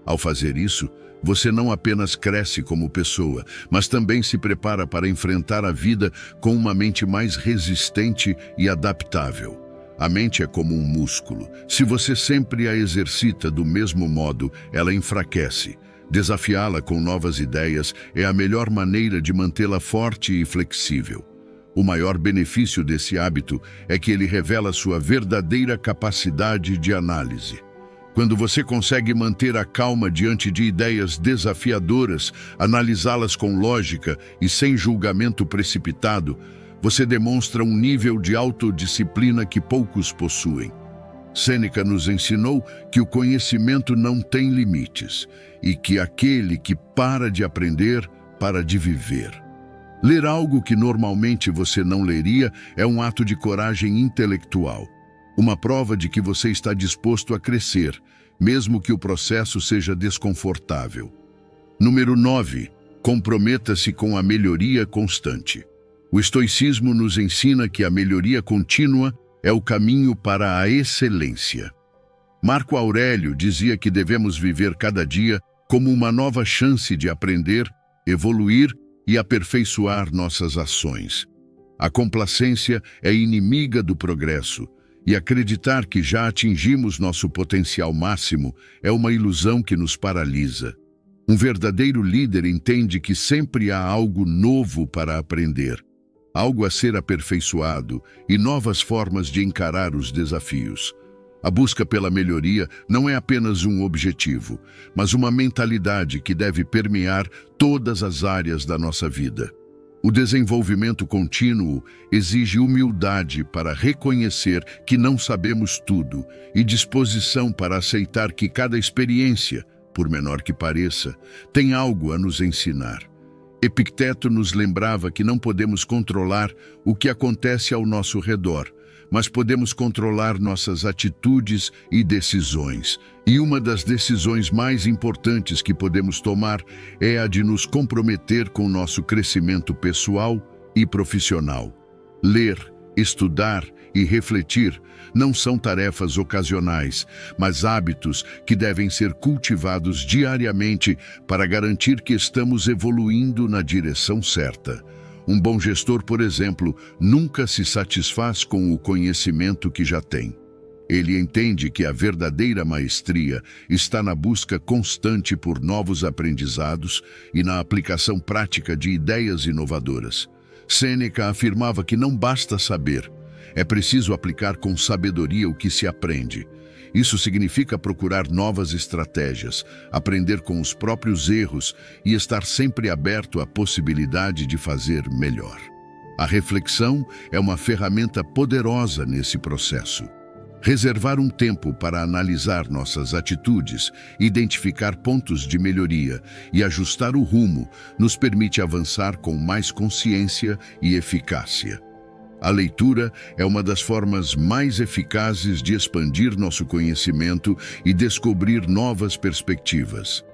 Ao fazer isso, você não apenas cresce como pessoa, mas também se prepara para enfrentar a vida com uma mente mais resistente e adaptável. A mente é como um músculo. Se você sempre a exercita do mesmo modo, ela enfraquece. Desafiá-la com novas ideias é a melhor maneira de mantê-la forte e flexível. O maior benefício desse hábito é que ele revela sua verdadeira capacidade de análise. Quando você consegue manter a calma diante de ideias desafiadoras, analisá-las com lógica e sem julgamento precipitado, você demonstra um nível de autodisciplina que poucos possuem. Sêneca nos ensinou que o conhecimento não tem limites e que aquele que para de aprender, para de viver. Ler algo que normalmente você não leria é um ato de coragem intelectual. Uma prova de que você está disposto a crescer, mesmo que o processo seja desconfortável. Número 9. Comprometa-se com a melhoria constante. O estoicismo nos ensina que a melhoria contínua é o caminho para a excelência. Marco Aurélio dizia que devemos viver cada dia como uma nova chance de aprender, evoluir e aperfeiçoar nossas ações. A complacência é inimiga do progresso, e acreditar que já atingimos nosso potencial máximo é uma ilusão que nos paralisa. Um verdadeiro líder entende que sempre há algo novo para aprender, algo a ser aperfeiçoado e novas formas de encarar os desafios. A busca pela melhoria não é apenas um objetivo, mas uma mentalidade que deve permear todas as áreas da nossa vida. O desenvolvimento contínuo exige humildade para reconhecer que não sabemos tudo e disposição para aceitar que cada experiência, por menor que pareça, tem algo a nos ensinar. Epicteto nos lembrava que não podemos controlar o que acontece ao nosso redor, mas podemos controlar nossas atitudes e decisões. E uma das decisões mais importantes que podemos tomar é a de nos comprometer com nosso crescimento pessoal e profissional. Ler, estudar e refletir não são tarefas ocasionais, mas hábitos que devem ser cultivados diariamente para garantir que estamos evoluindo na direção certa. Um bom gestor, por exemplo, nunca se satisfaz com o conhecimento que já tem. Ele entende que a verdadeira maestria está na busca constante por novos aprendizados e na aplicação prática de ideias inovadoras. Sêneca afirmava que não basta saber, é preciso aplicar com sabedoria o que se aprende. Isso significa procurar novas estratégias, aprender com os próprios erros e estar sempre aberto à possibilidade de fazer melhor. A reflexão é uma ferramenta poderosa nesse processo. Reservar um tempo para analisar nossas atitudes, identificar pontos de melhoria e ajustar o rumo nos permite avançar com mais consciência e eficácia. A leitura é uma das formas mais eficazes de expandir nosso conhecimento e descobrir novas perspectivas.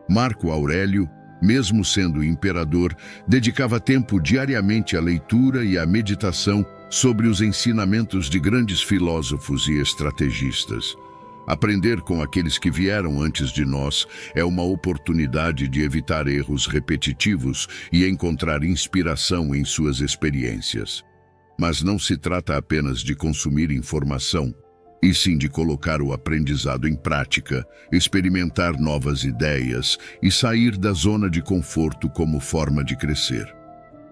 Marco Aurélio, mesmo sendo imperador, dedicava tempo diariamente à leitura e à meditação sobre os ensinamentos de grandes filósofos e estrategistas. Aprender com aqueles que vieram antes de nós é uma oportunidade de evitar erros repetitivos e encontrar inspiração em suas experiências. Mas não se trata apenas de consumir informação, e sim de colocar o aprendizado em prática, experimentar novas ideias e sair da zona de conforto como forma de crescer.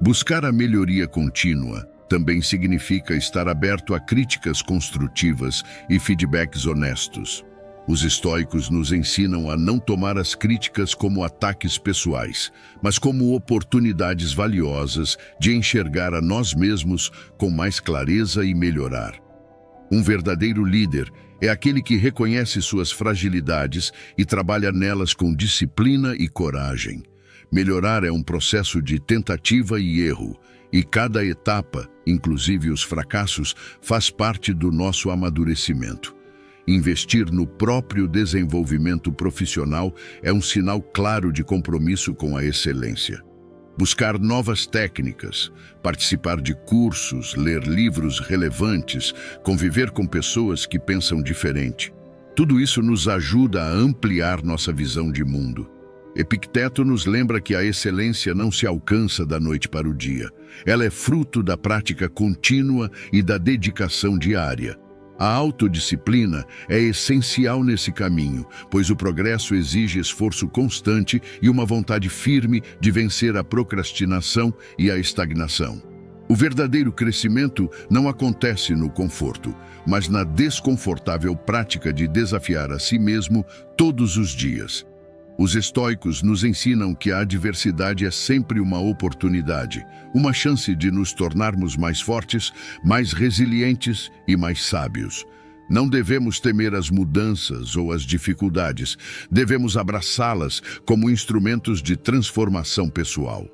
Buscar a melhoria contínua também significa estar aberto a críticas construtivas e feedbacks honestos. Os estoicos nos ensinam a não tomar as críticas como ataques pessoais, mas como oportunidades valiosas de enxergar a nós mesmos com mais clareza e melhorar. Um verdadeiro líder é aquele que reconhece suas fragilidades e trabalha nelas com disciplina e coragem. Melhorar é um processo de tentativa e erro, e cada etapa, inclusive os fracassos, faz parte do nosso amadurecimento. Investir no próprio desenvolvimento profissional é um sinal claro de compromisso com a excelência. Buscar novas técnicas, participar de cursos, ler livros relevantes, conviver com pessoas que pensam diferente. Tudo isso nos ajuda a ampliar nossa visão de mundo. Epicteto nos lembra que a excelência não se alcança da noite para o dia. Ela é fruto da prática contínua e da dedicação diária. A autodisciplina é essencial nesse caminho, pois o progresso exige esforço constante e uma vontade firme de vencer a procrastinação e a estagnação. O verdadeiro crescimento não acontece no conforto, mas na desconfortável prática de desafiar a si mesmo todos os dias. Os estoicos nos ensinam que a adversidade é sempre uma oportunidade, uma chance de nos tornarmos mais fortes, mais resilientes e mais sábios. Não devemos temer as mudanças ou as dificuldades, devemos abraçá-las como instrumentos de transformação pessoal.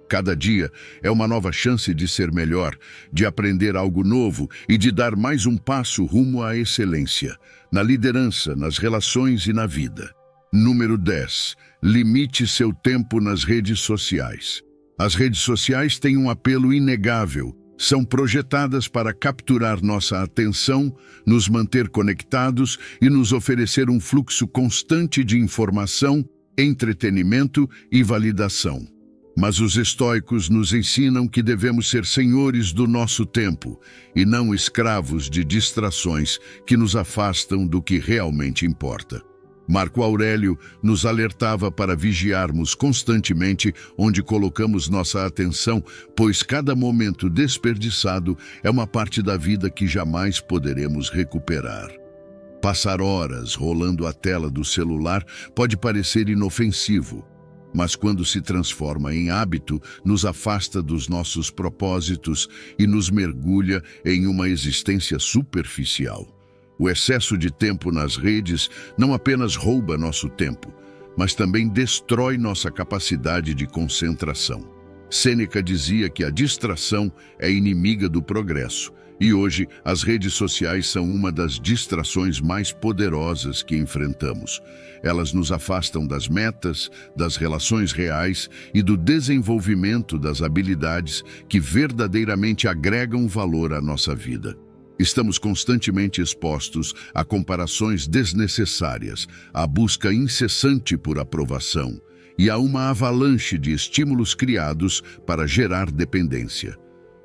Cada dia é uma nova chance de ser melhor, de aprender algo novo e de dar mais um passo rumo à excelência, na liderança, nas relações e na vida. Número 10. Limite seu tempo nas redes sociais. As redes sociais têm um apelo inegável. São projetadas para capturar nossa atenção, nos manter conectados e nos oferecer um fluxo constante de informação, entretenimento e validação. Mas os estoicos nos ensinam que devemos ser senhores do nosso tempo e não escravos de distrações que nos afastam do que realmente importa. Marco Aurélio nos alertava para vigiarmos constantemente onde colocamos nossa atenção, pois cada momento desperdiçado é uma parte da vida que jamais poderemos recuperar. Passar horas rolando a tela do celular pode parecer inofensivo, mas quando se transforma em hábito, nos afasta dos nossos propósitos e nos mergulha em uma existência superficial. O excesso de tempo nas redes não apenas rouba nosso tempo, mas também destrói nossa capacidade de concentração. Sêneca dizia que a distração é inimiga do progresso, E hoje, as redes sociais são uma das distrações mais poderosas que enfrentamos. Elas nos afastam das metas, das relações reais e do desenvolvimento das habilidades que verdadeiramente agregam valor à nossa vida. Estamos constantemente expostos a comparações desnecessárias, à busca incessante por aprovação e a uma avalanche de estímulos criados para gerar dependência.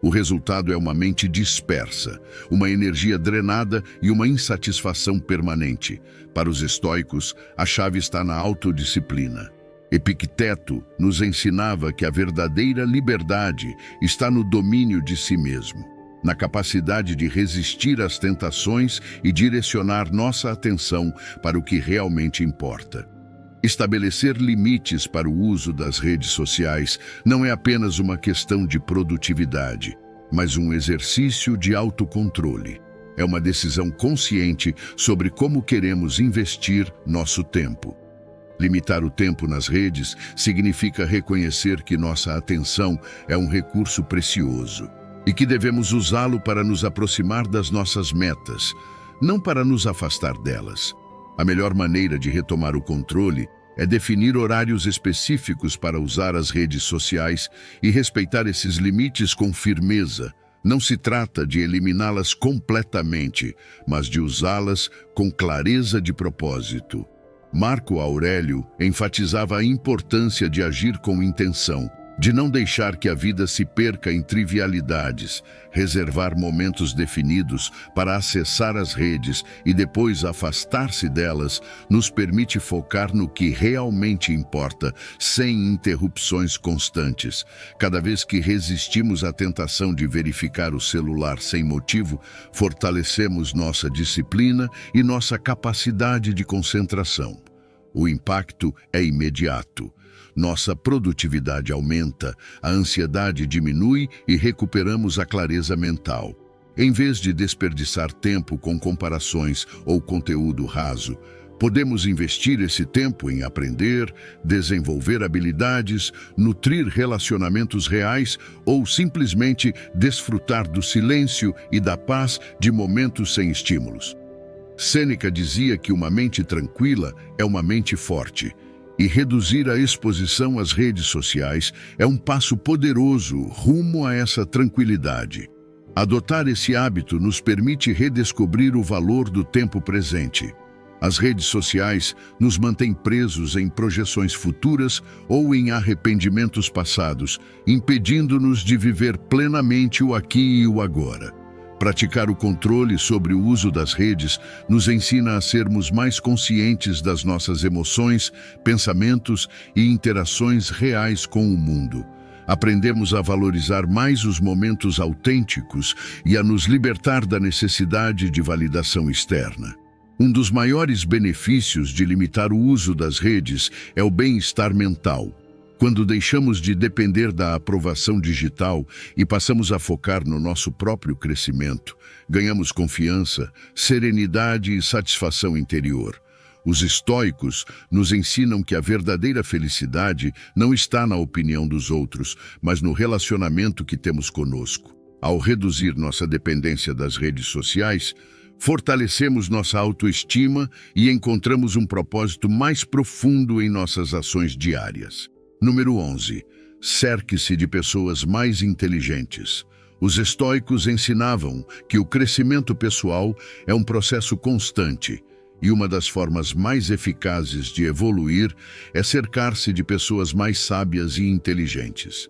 O resultado é uma mente dispersa, uma energia drenada e uma insatisfação permanente. Para os estoicos, a chave está na autodisciplina. Epicteto nos ensinava que a verdadeira liberdade está no domínio de si mesmo, na capacidade de resistir às tentações e direcionar nossa atenção para o que realmente importa. Estabelecer limites para o uso das redes sociais não é apenas uma questão de produtividade, mas um exercício de autocontrole. É uma decisão consciente sobre como queremos investir nosso tempo. Limitar o tempo nas redes significa reconhecer que nossa atenção é um recurso precioso e que devemos usá-lo para nos aproximar das nossas metas, não para nos afastar delas. A melhor maneira de retomar o controle é definir horários específicos para usar as redes sociais e respeitar esses limites com firmeza. Não se trata de eliminá-las completamente, mas de usá-las com clareza de propósito. Marco Aurélio enfatizava a importância de agir com intenção, de não deixar que a vida se perca em trivialidades, reservar momentos definidos para acessar as redes e depois afastar-se delas, nos permite focar no que realmente importa, sem interrupções constantes. Cada vez que resistimos à tentação de verificar o celular sem motivo, fortalecemos nossa disciplina e nossa capacidade de concentração. O impacto é imediato. Nossa produtividade aumenta, a ansiedade diminui e recuperamos a clareza mental. Em vez de desperdiçar tempo com comparações ou conteúdo raso, podemos investir esse tempo em aprender, desenvolver habilidades, nutrir relacionamentos reais ou simplesmente desfrutar do silêncio e da paz de momentos sem estímulos. Sêneca dizia que uma mente tranquila é uma mente forte. E reduzir a exposição às redes sociais é um passo poderoso rumo a essa tranquilidade. Adotar esse hábito nos permite redescobrir o valor do tempo presente. As redes sociais nos mantêm presos em projeções futuras ou em arrependimentos passados, impedindo-nos de viver plenamente o aqui e o agora. Praticar o controle sobre o uso das redes nos ensina a sermos mais conscientes das nossas emoções, pensamentos e interações reais com o mundo. Aprendemos a valorizar mais os momentos autênticos e a nos libertar da necessidade de validação externa. Um dos maiores benefícios de limitar o uso das redes é o bem-estar mental. Quando deixamos de depender da aprovação digital e passamos a focar no nosso próprio crescimento, ganhamos confiança, serenidade e satisfação interior. Os estoicos nos ensinam que a verdadeira felicidade não está na opinião dos outros, mas no relacionamento que temos conosco. Ao reduzir nossa dependência das redes sociais, fortalecemos nossa autoestima e encontramos um propósito mais profundo em nossas ações diárias. Número 11. Cerque-se de pessoas mais inteligentes. Os estoicos ensinavam que o crescimento pessoal é um processo constante e uma das formas mais eficazes de evoluir é cercar-se de pessoas mais sábias e inteligentes.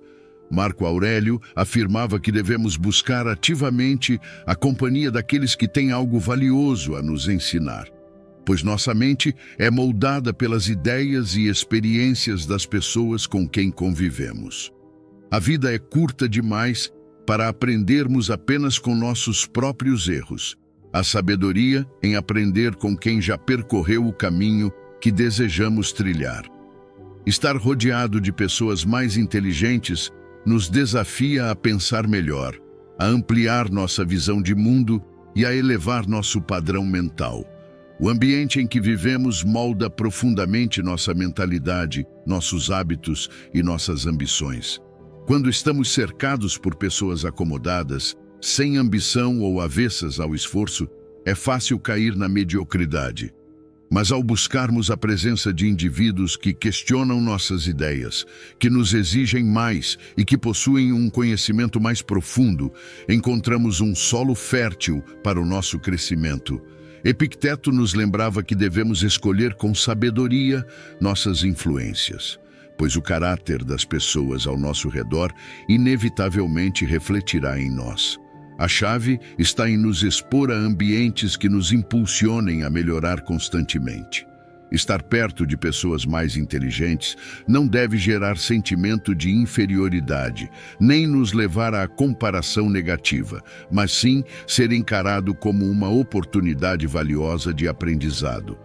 Marco Aurélio afirmava que devemos buscar ativamente a companhia daqueles que têm algo valioso a nos ensinar, pois nossa mente é moldada pelas ideias e experiências das pessoas com quem convivemos. A vida é curta demais para aprendermos apenas com nossos próprios erros. A sabedoria em aprender com quem já percorreu o caminho que desejamos trilhar. Estar rodeado de pessoas mais inteligentes nos desafia a pensar melhor, a ampliar nossa visão de mundo e a elevar nosso padrão mental. O ambiente em que vivemos molda profundamente nossa mentalidade, nossos hábitos e nossas ambições. Quando estamos cercados por pessoas acomodadas, Sem ambição ou avessas ao esforço, é fácil cair na mediocridade. Mas ao buscarmos a presença de indivíduos que questionam nossas ideias, que nos exigem mais e que possuem um conhecimento mais profundo, encontramos um solo fértil para o nosso crescimento. Epicteto nos lembrava que devemos escolher com sabedoria nossas influências, pois o caráter das pessoas ao nosso redor inevitavelmente refletirá em nós. A chave está em nos expor a ambientes que nos impulsionem a melhorar constantemente. Estar perto de pessoas mais inteligentes não deve gerar sentimento de inferioridade, nem nos levar à comparação negativa, mas sim ser encarado como uma oportunidade valiosa de aprendizado.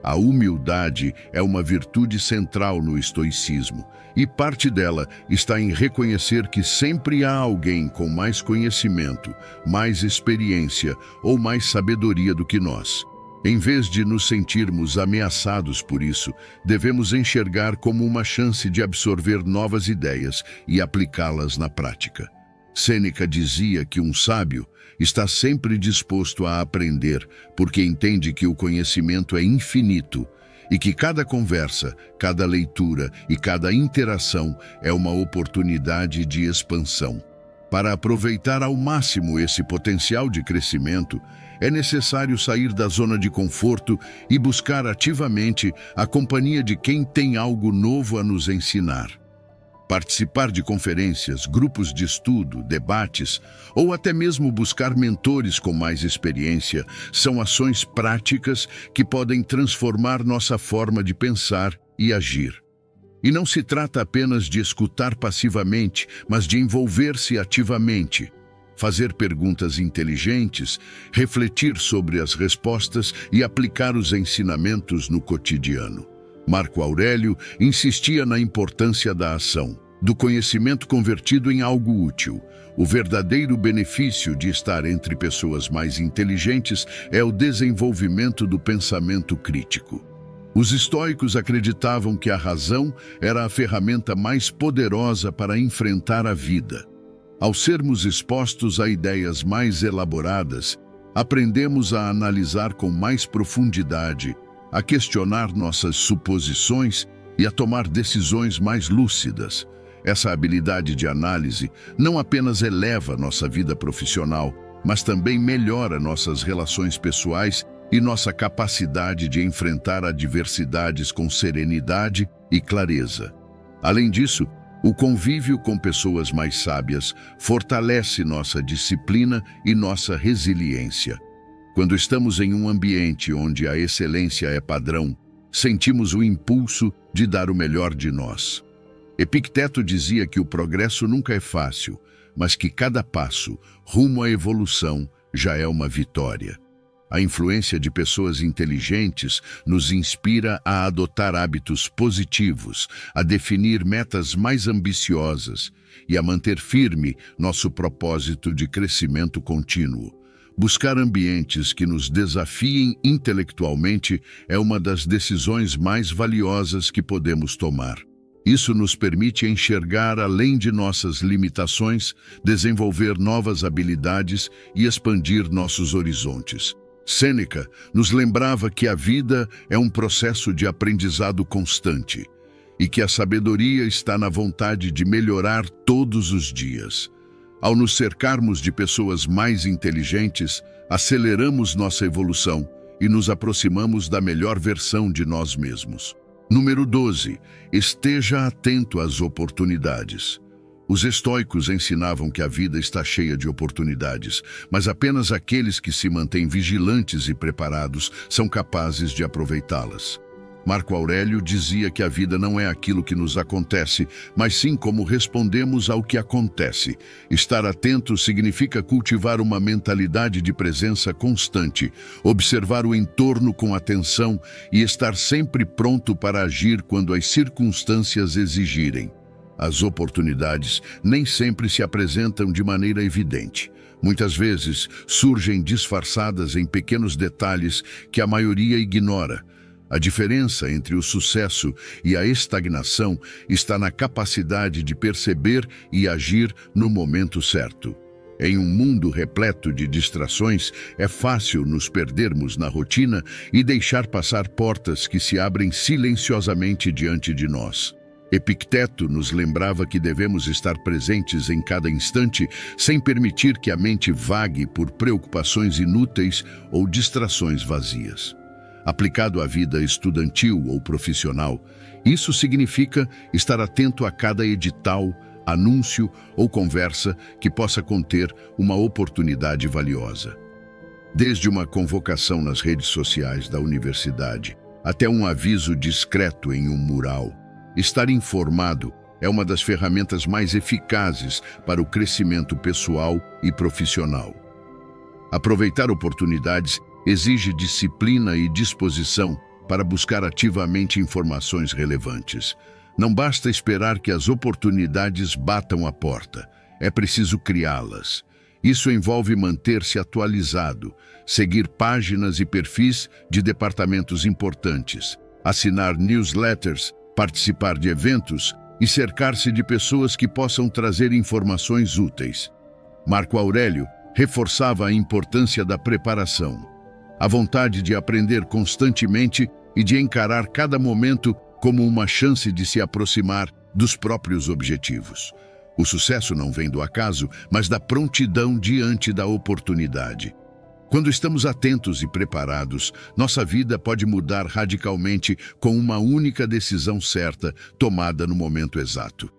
A humildade é uma virtude central no estoicismo, e parte dela está em reconhecer que sempre há alguém com mais conhecimento, mais experiência ou mais sabedoria do que nós. Em vez de nos sentirmos ameaçados por isso, devemos enxergar como uma chance de absorver novas ideias e aplicá-las na prática. Sêneca dizia que um sábio está sempre disposto a aprender, porque entende que o conhecimento é infinito e que cada conversa, cada leitura e cada interação é uma oportunidade de expansão. Para aproveitar ao máximo esse potencial de crescimento, é necessário sair da zona de conforto e buscar ativamente a companhia de quem tem algo novo a nos ensinar. Participar de conferências, grupos de estudo, debates ou até mesmo buscar mentores com mais experiência são ações práticas que podem transformar nossa forma de pensar e agir. E não se trata apenas de escutar passivamente, mas de envolver-se ativamente, fazer perguntas inteligentes, refletir sobre as respostas e aplicar os ensinamentos no cotidiano. Marco Aurélio insistia na importância da ação, do conhecimento convertido em algo útil. O verdadeiro benefício de estar entre pessoas mais inteligentes é o desenvolvimento do pensamento crítico. Os estoicos acreditavam que a razão era a ferramenta mais poderosa para enfrentar a vida. Ao sermos expostos a ideias mais elaboradas, aprendemos a analisar com mais profundidade, a questionar nossas suposições e a tomar decisões mais lúcidas. Essa habilidade de análise não apenas eleva nossa vida profissional, mas também melhora nossas relações pessoais e nossa capacidade de enfrentar adversidades com serenidade e clareza. Além disso, o convívio com pessoas mais sábias fortalece nossa disciplina e nossa resiliência. Quando estamos em um ambiente onde a excelência é padrão, sentimos o impulso de dar o melhor de nós. Epicteto dizia que o progresso nunca é fácil, mas que cada passo rumo à evolução já é uma vitória. A influência de pessoas inteligentes nos inspira a adotar hábitos positivos, a definir metas mais ambiciosas e a manter firme nosso propósito de crescimento contínuo. Buscar ambientes que nos desafiem intelectualmente é uma das decisões mais valiosas que podemos tomar. Isso nos permite enxergar além de nossas limitações, desenvolver novas habilidades e expandir nossos horizontes. Sêneca nos lembrava que a vida é um processo de aprendizado constante e que a sabedoria está na vontade de melhorar todos os dias. Ao nos cercarmos de pessoas mais inteligentes, aceleramos nossa evolução e nos aproximamos da melhor versão de nós mesmos. Número 12. Esteja atento às oportunidades. Os estoicos ensinavam que a vida está cheia de oportunidades, mas apenas aqueles que se mantêm vigilantes e preparados são capazes de aproveitá-las. Marco Aurélio dizia que a vida não é aquilo que nos acontece, mas sim como respondemos ao que acontece. Estar atento significa cultivar uma mentalidade de presença constante, observar o entorno com atenção e estar sempre pronto para agir quando as circunstâncias exigirem. As oportunidades nem sempre se apresentam de maneira evidente. Muitas vezes surgem disfarçadas em pequenos detalhes que a maioria ignora. A diferença entre o sucesso e a estagnação está na capacidade de perceber e agir no momento certo. Em um mundo repleto de distrações, é fácil nos perdermos na rotina e deixar passar portas que se abrem silenciosamente diante de nós. Epicteto nos lembrava que devemos estar presentes em cada instante, sem permitir que a mente vague por preocupações inúteis ou distrações vazias. Aplicado à vida estudantil ou profissional, isso significa estar atento a cada edital, anúncio ou conversa que possa conter uma oportunidade valiosa. Desde uma convocação nas redes sociais da universidade até um aviso discreto em um mural, estar informado é uma das ferramentas mais eficazes para o crescimento pessoal e profissional. Aproveitar oportunidades exige disciplina e disposição para buscar ativamente informações relevantes. Não basta esperar que as oportunidades batam a porta, é preciso criá-las. Isso envolve manter-se atualizado, seguir páginas e perfis de departamentos importantes, assinar newsletters, participar de eventos e cercar-se de pessoas que possam trazer informações úteis. Marco Aurélio reforçava a importância da preparação, a vontade de aprender constantemente e de encarar cada momento como uma chance de se aproximar dos próprios objetivos. O sucesso não vem do acaso, mas da prontidão diante da oportunidade. Quando estamos atentos e preparados, nossa vida pode mudar radicalmente com uma única decisão certa, tomada no momento exato.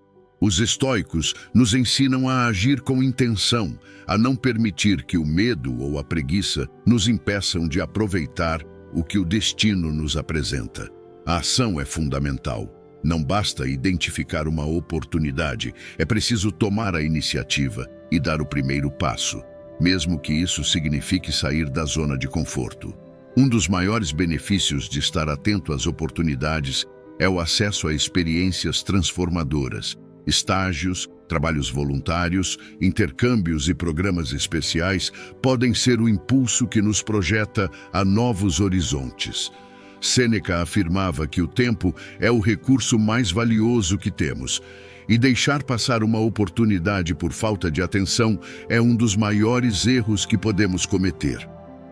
Os estoicos nos ensinam a agir com intenção, a não permitir que o medo ou a preguiça nos impeçam de aproveitar o que o destino nos apresenta. A ação é fundamental. Não basta identificar uma oportunidade, é preciso tomar a iniciativa e dar o primeiro passo, mesmo que isso signifique sair da zona de conforto. Um dos maiores benefícios de estar atento às oportunidades é o acesso a experiências transformadoras. Estágios, trabalhos voluntários, intercâmbios e programas especiais podem ser o impulso que nos projeta a novos horizontes. Sêneca afirmava que o tempo é o recurso mais valioso que temos, e deixar passar uma oportunidade por falta de atenção é um dos maiores erros que podemos cometer.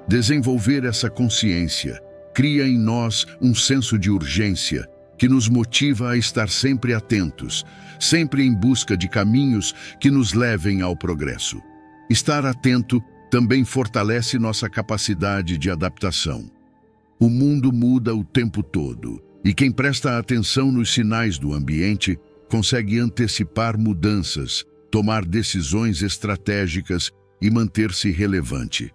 Desenvolver essa consciência cria em nós um senso de urgência que nos motiva a estar sempre atentos, sempre em busca de caminhos que nos levem ao progresso. Estar atento também fortalece nossa capacidade de adaptação. O mundo muda o tempo todo, e quem presta atenção nos sinais do ambiente consegue antecipar mudanças, tomar decisões estratégicas e manter-se relevante.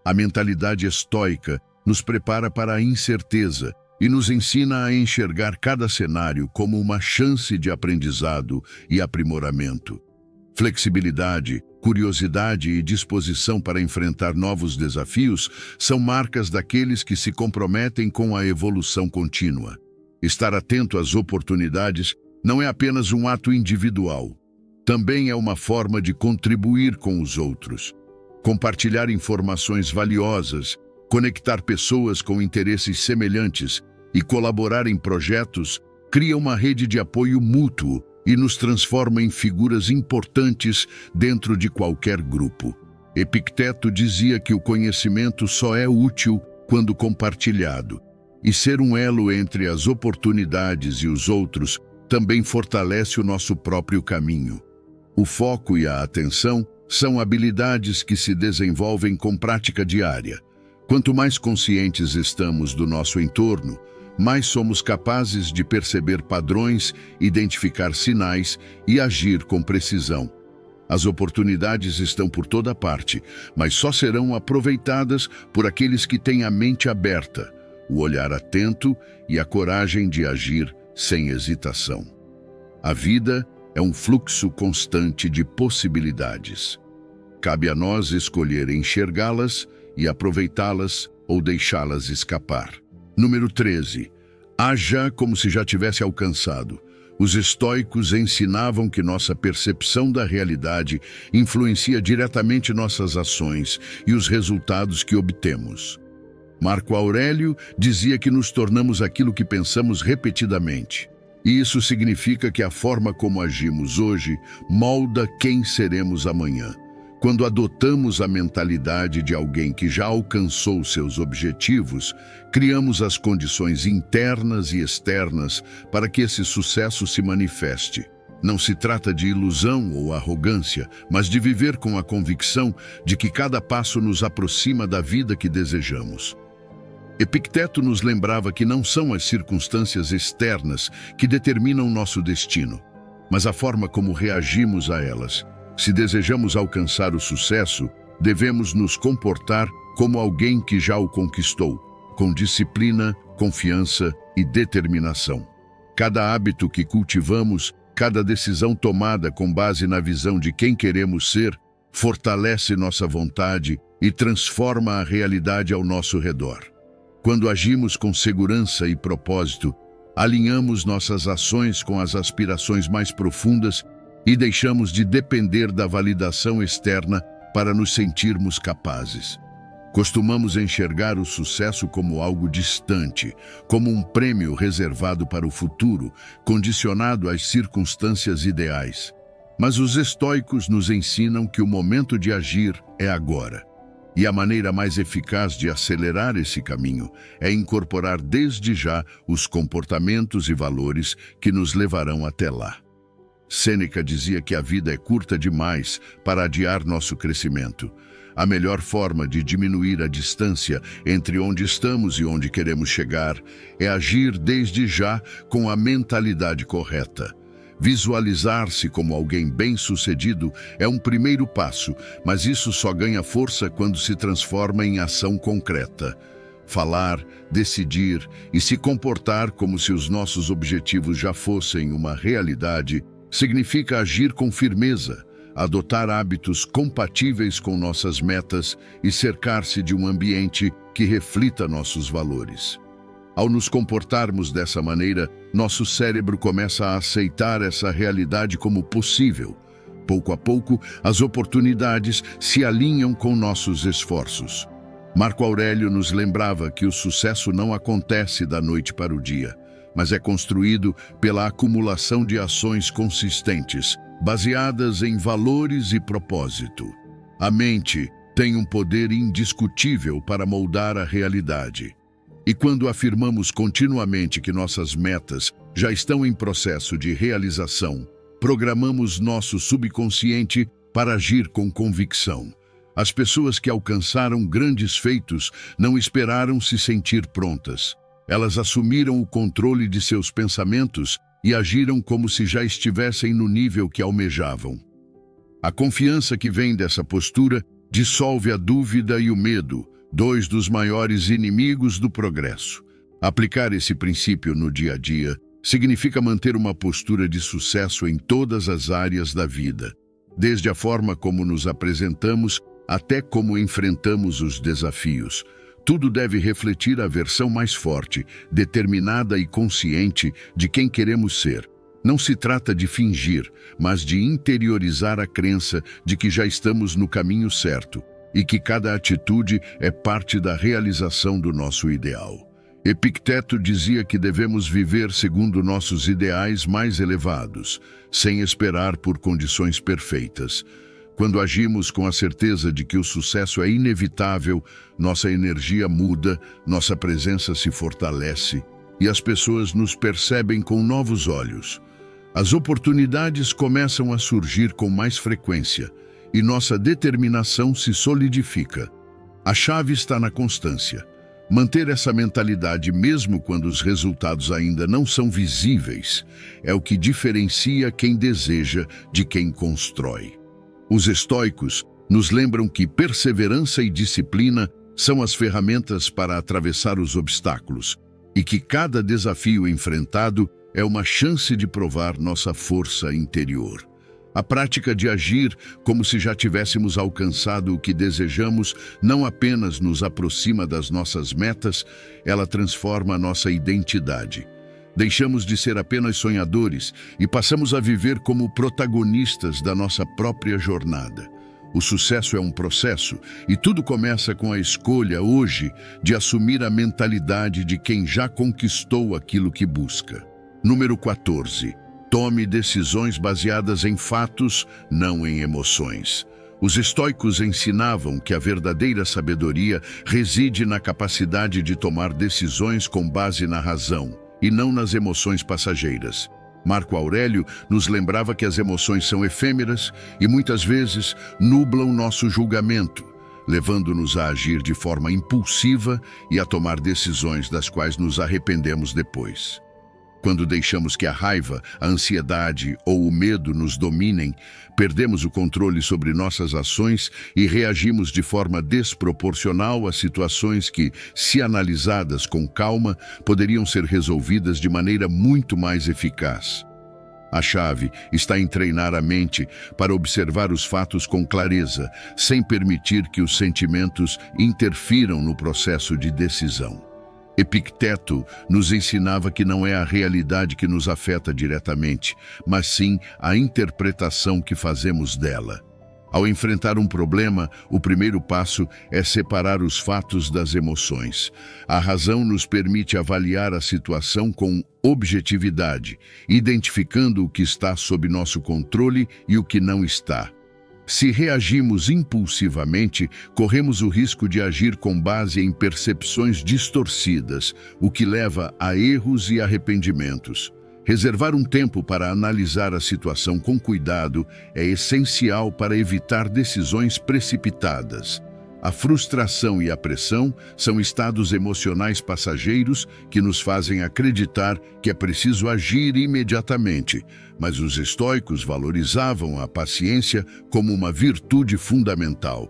A mentalidade estoica nos prepara para a incerteza e nos ensina a enxergar cada cenário como uma chance de aprendizado e aprimoramento. Flexibilidade, curiosidade e disposição para enfrentar novos desafios são marcas daqueles que se comprometem com a evolução contínua. Estar atento às oportunidades não é apenas um ato individual, também é uma forma de contribuir com os outros. Compartilhar informações valiosas, conectar pessoas com interesses semelhantes e colaborar em projetos cria uma rede de apoio mútuo e nos transforma em figuras importantes dentro de qualquer grupo. Epicteto dizia que o conhecimento só é útil quando compartilhado, e ser um elo entre as oportunidades e os outros também fortalece o nosso próprio caminho. O foco e a atenção são habilidades que se desenvolvem com prática diária. Quanto mais conscientes estamos do nosso entorno, mais somos capazes de perceber padrões, identificar sinais e agir com precisão. As oportunidades estão por toda parte, mas só serão aproveitadas por aqueles que têm a mente aberta, o olhar atento e a coragem de agir sem hesitação. A vida é um fluxo constante de possibilidades. Cabe a nós escolher enxergá-las e aproveitá-las ou deixá-las escapar. Número 13. Haja como se já tivesse alcançado. Os estoicos ensinavam que nossa percepção da realidade influencia diretamente nossas ações e os resultados que obtemos. Marco Aurélio dizia que nos tornamos aquilo que pensamos repetidamente. E isso significa que a forma como agimos hoje molda quem seremos amanhã. Quando adotamos a mentalidade de alguém que já alcançou seus objetivos, criamos as condições internas e externas para que esse sucesso se manifeste. Não se trata de ilusão ou arrogância, mas de viver com a convicção de que cada passo nos aproxima da vida que desejamos. Epicteto nos lembrava que não são as circunstâncias externas que determinam nosso destino, mas a forma como reagimos a elas. Se desejamos alcançar o sucesso, devemos nos comportar como alguém que já o conquistou, com disciplina, confiança e determinação. Cada hábito que cultivamos, cada decisão tomada com base na visão de quem queremos ser, fortalece nossa vontade e transforma a realidade ao nosso redor. Quando agimos com segurança e propósito, alinhamos nossas ações com as aspirações mais profundas e deixamos de depender da validação externa para nos sentirmos capazes. Costumamos enxergar o sucesso como algo distante, como um prêmio reservado para o futuro, condicionado às circunstâncias ideais. Mas os estoicos nos ensinam que o momento de agir é agora. E a maneira mais eficaz de acelerar esse caminho é incorporar desde já os comportamentos e valores que nos levarão até lá. Sêneca dizia que a vida é curta demais para adiar nosso crescimento. A melhor forma de diminuir a distância entre onde estamos e onde queremos chegar é agir desde já com a mentalidade correta. Visualizar-se como alguém bem-sucedido é um primeiro passo, mas isso só ganha força quando se transforma em ação concreta. Falar, decidir e se comportar como se os nossos objetivos já fossem uma realidade significa agir com firmeza, adotar hábitos compatíveis com nossas metas e cercar-se de um ambiente que reflita nossos valores. Ao nos comportarmos dessa maneira, nosso cérebro começa a aceitar essa realidade como possível. Pouco a pouco, as oportunidades se alinham com nossos esforços. Marco Aurélio nos lembrava que o sucesso não acontece da noite para o dia, mas é construído pela acumulação de ações consistentes, baseadas em valores e propósito. A mente tem um poder indiscutível para moldar a realidade. E quando afirmamos continuamente que nossas metas já estão em processo de realização, programamos nosso subconsciente para agir com convicção. As pessoas que alcançaram grandes feitos não esperaram se sentir prontas. Elas assumiram o controle de seus pensamentos e agiram como se já estivessem no nível que almejavam. A confiança que vem dessa postura dissolve a dúvida e o medo, dois dos maiores inimigos do progresso. Aplicar esse princípio no dia a dia significa manter uma postura de sucesso em todas as áreas da vida, desde a forma como nos apresentamos até como enfrentamos os desafios. Tudo deve refletir a versão mais forte, determinada e consciente de quem queremos ser. Não se trata de fingir, mas de interiorizar a crença de que já estamos no caminho certo e que cada atitude é parte da realização do nosso ideal. Epicteto dizia que devemos viver segundo nossos ideais mais elevados, sem esperar por condições perfeitas. Quando agimos com a certeza de que o sucesso é inevitável, nossa energia muda, nossa presença se fortalece e as pessoas nos percebem com novos olhos. As oportunidades começam a surgir com mais frequência e nossa determinação se solidifica. A chave está na constância. Manter essa mentalidade mesmo quando os resultados ainda não são visíveis é o que diferencia quem deseja de quem constrói. Os estoicos nos lembram que perseverança e disciplina são as ferramentas para atravessar os obstáculos e que cada desafio enfrentado é uma chance de provar nossa força interior. A prática de agir como se já tivéssemos alcançado o que desejamos não apenas nos aproxima das nossas metas, ela transforma a nossa identidade. Deixamos de ser apenas sonhadores e passamos a viver como protagonistas da nossa própria jornada. O sucesso é um processo e tudo começa com a escolha hoje de assumir a mentalidade de quem já conquistou aquilo que busca. Número 14. Tome decisões baseadas em fatos, não em emoções. Os estoicos ensinavam que a verdadeira sabedoria reside na capacidade de tomar decisões com base na razão e não nas emoções passageiras. Marco Aurélio nos lembrava que as emoções são efêmeras e muitas vezes nublam nosso julgamento, levando-nos a agir de forma impulsiva e a tomar decisões das quais nos arrependemos depois. Quando deixamos que a raiva, a ansiedade ou o medo nos dominem, perdemos o controle sobre nossas ações e reagimos de forma desproporcional a situações que, se analisadas com calma, poderiam ser resolvidas de maneira muito mais eficaz. A chave está em treinar a mente para observar os fatos com clareza, sem permitir que os sentimentos interfiram no processo de decisão. Epicteto nos ensinava que não é a realidade que nos afeta diretamente, mas sim a interpretação que fazemos dela. Ao enfrentar um problema, o primeiro passo é separar os fatos das emoções. A razão nos permite avaliar a situação com objetividade, identificando o que está sob nosso controle e o que não está. Se reagimos impulsivamente, corremos o risco de agir com base em percepções distorcidas, o que leva a erros e arrependimentos. Reservar um tempo para analisar a situação com cuidado é essencial para evitar decisões precipitadas. A frustração e a pressão são estados emocionais passageiros que nos fazem acreditar que é preciso agir imediatamente, mas os estoicos valorizavam a paciência como uma virtude fundamental.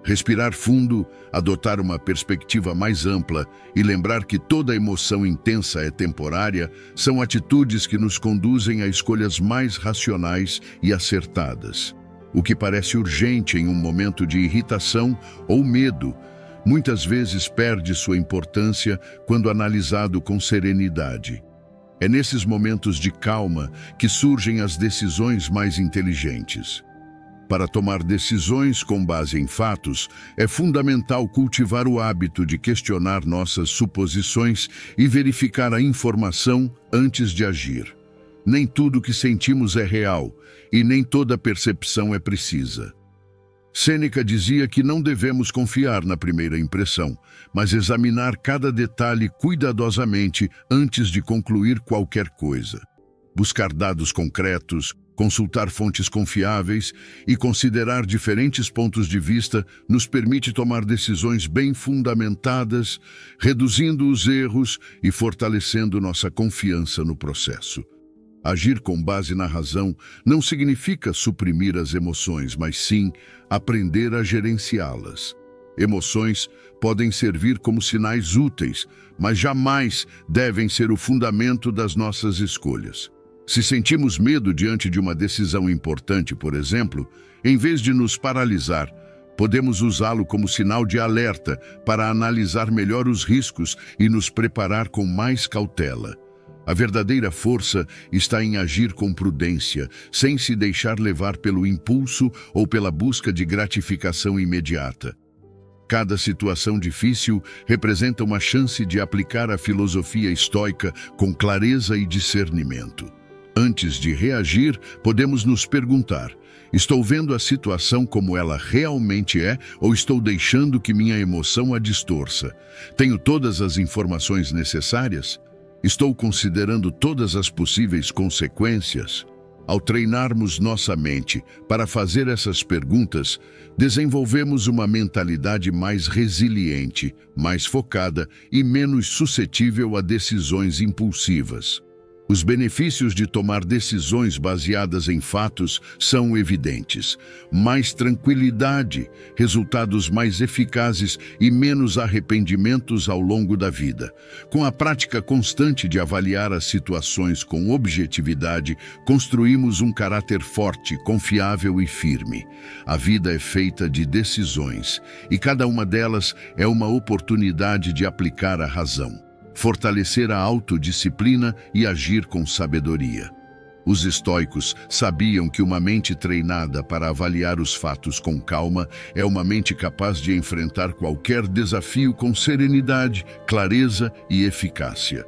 Respirar fundo, adotar uma perspectiva mais ampla e lembrar que toda emoção intensa é temporária são atitudes que nos conduzem a escolhas mais racionais e acertadas. O que parece urgente em um momento de irritação ou medo, muitas vezes perde sua importância quando analisado com serenidade. É nesses momentos de calma que surgem as decisões mais inteligentes. Para tomar decisões com base em fatos, é fundamental cultivar o hábito de questionar nossas suposições e verificar a informação antes de agir. Nem tudo que sentimos é real e nem toda percepção é precisa. Sêneca dizia que não devemos confiar na primeira impressão, mas examinar cada detalhe cuidadosamente antes de concluir qualquer coisa. Buscar dados concretos, consultar fontes confiáveis e considerar diferentes pontos de vista nos permite tomar decisões bem fundamentadas, reduzindo os erros e fortalecendo nossa confiança no processo. Agir com base na razão não significa suprimir as emoções, mas sim aprender a gerenciá-las. Emoções podem servir como sinais úteis, mas jamais devem ser o fundamento das nossas escolhas. Se sentimos medo diante de uma decisão importante, por exemplo, em vez de nos paralisar, podemos usá-lo como sinal de alerta para analisar melhor os riscos e nos preparar com mais cautela. A verdadeira força está em agir com prudência, sem se deixar levar pelo impulso ou pela busca de gratificação imediata. Cada situação difícil representa uma chance de aplicar a filosofia estoica com clareza e discernimento. Antes de reagir, podemos nos perguntar: estou vendo a situação como ela realmente é ou estou deixando que minha emoção a distorça? Tenho todas as informações necessárias? Estou considerando todas as possíveis consequências? Ao treinarmos nossa mente para fazer essas perguntas, desenvolvemos uma mentalidade mais resiliente, mais focada e menos suscetível a decisões impulsivas. Os benefícios de tomar decisões baseadas em fatos são evidentes. Mais tranquilidade, resultados mais eficazes e menos arrependimentos ao longo da vida. Com a prática constante de avaliar as situações com objetividade, construímos um caráter forte, confiável e firme. A vida é feita de decisões, e cada uma delas é uma oportunidade de aplicar a razão, fortalecer a autodisciplina e agir com sabedoria. Os estoicos sabiam que uma mente treinada para avaliar os fatos com calma é uma mente capaz de enfrentar qualquer desafio com serenidade, clareza e eficácia.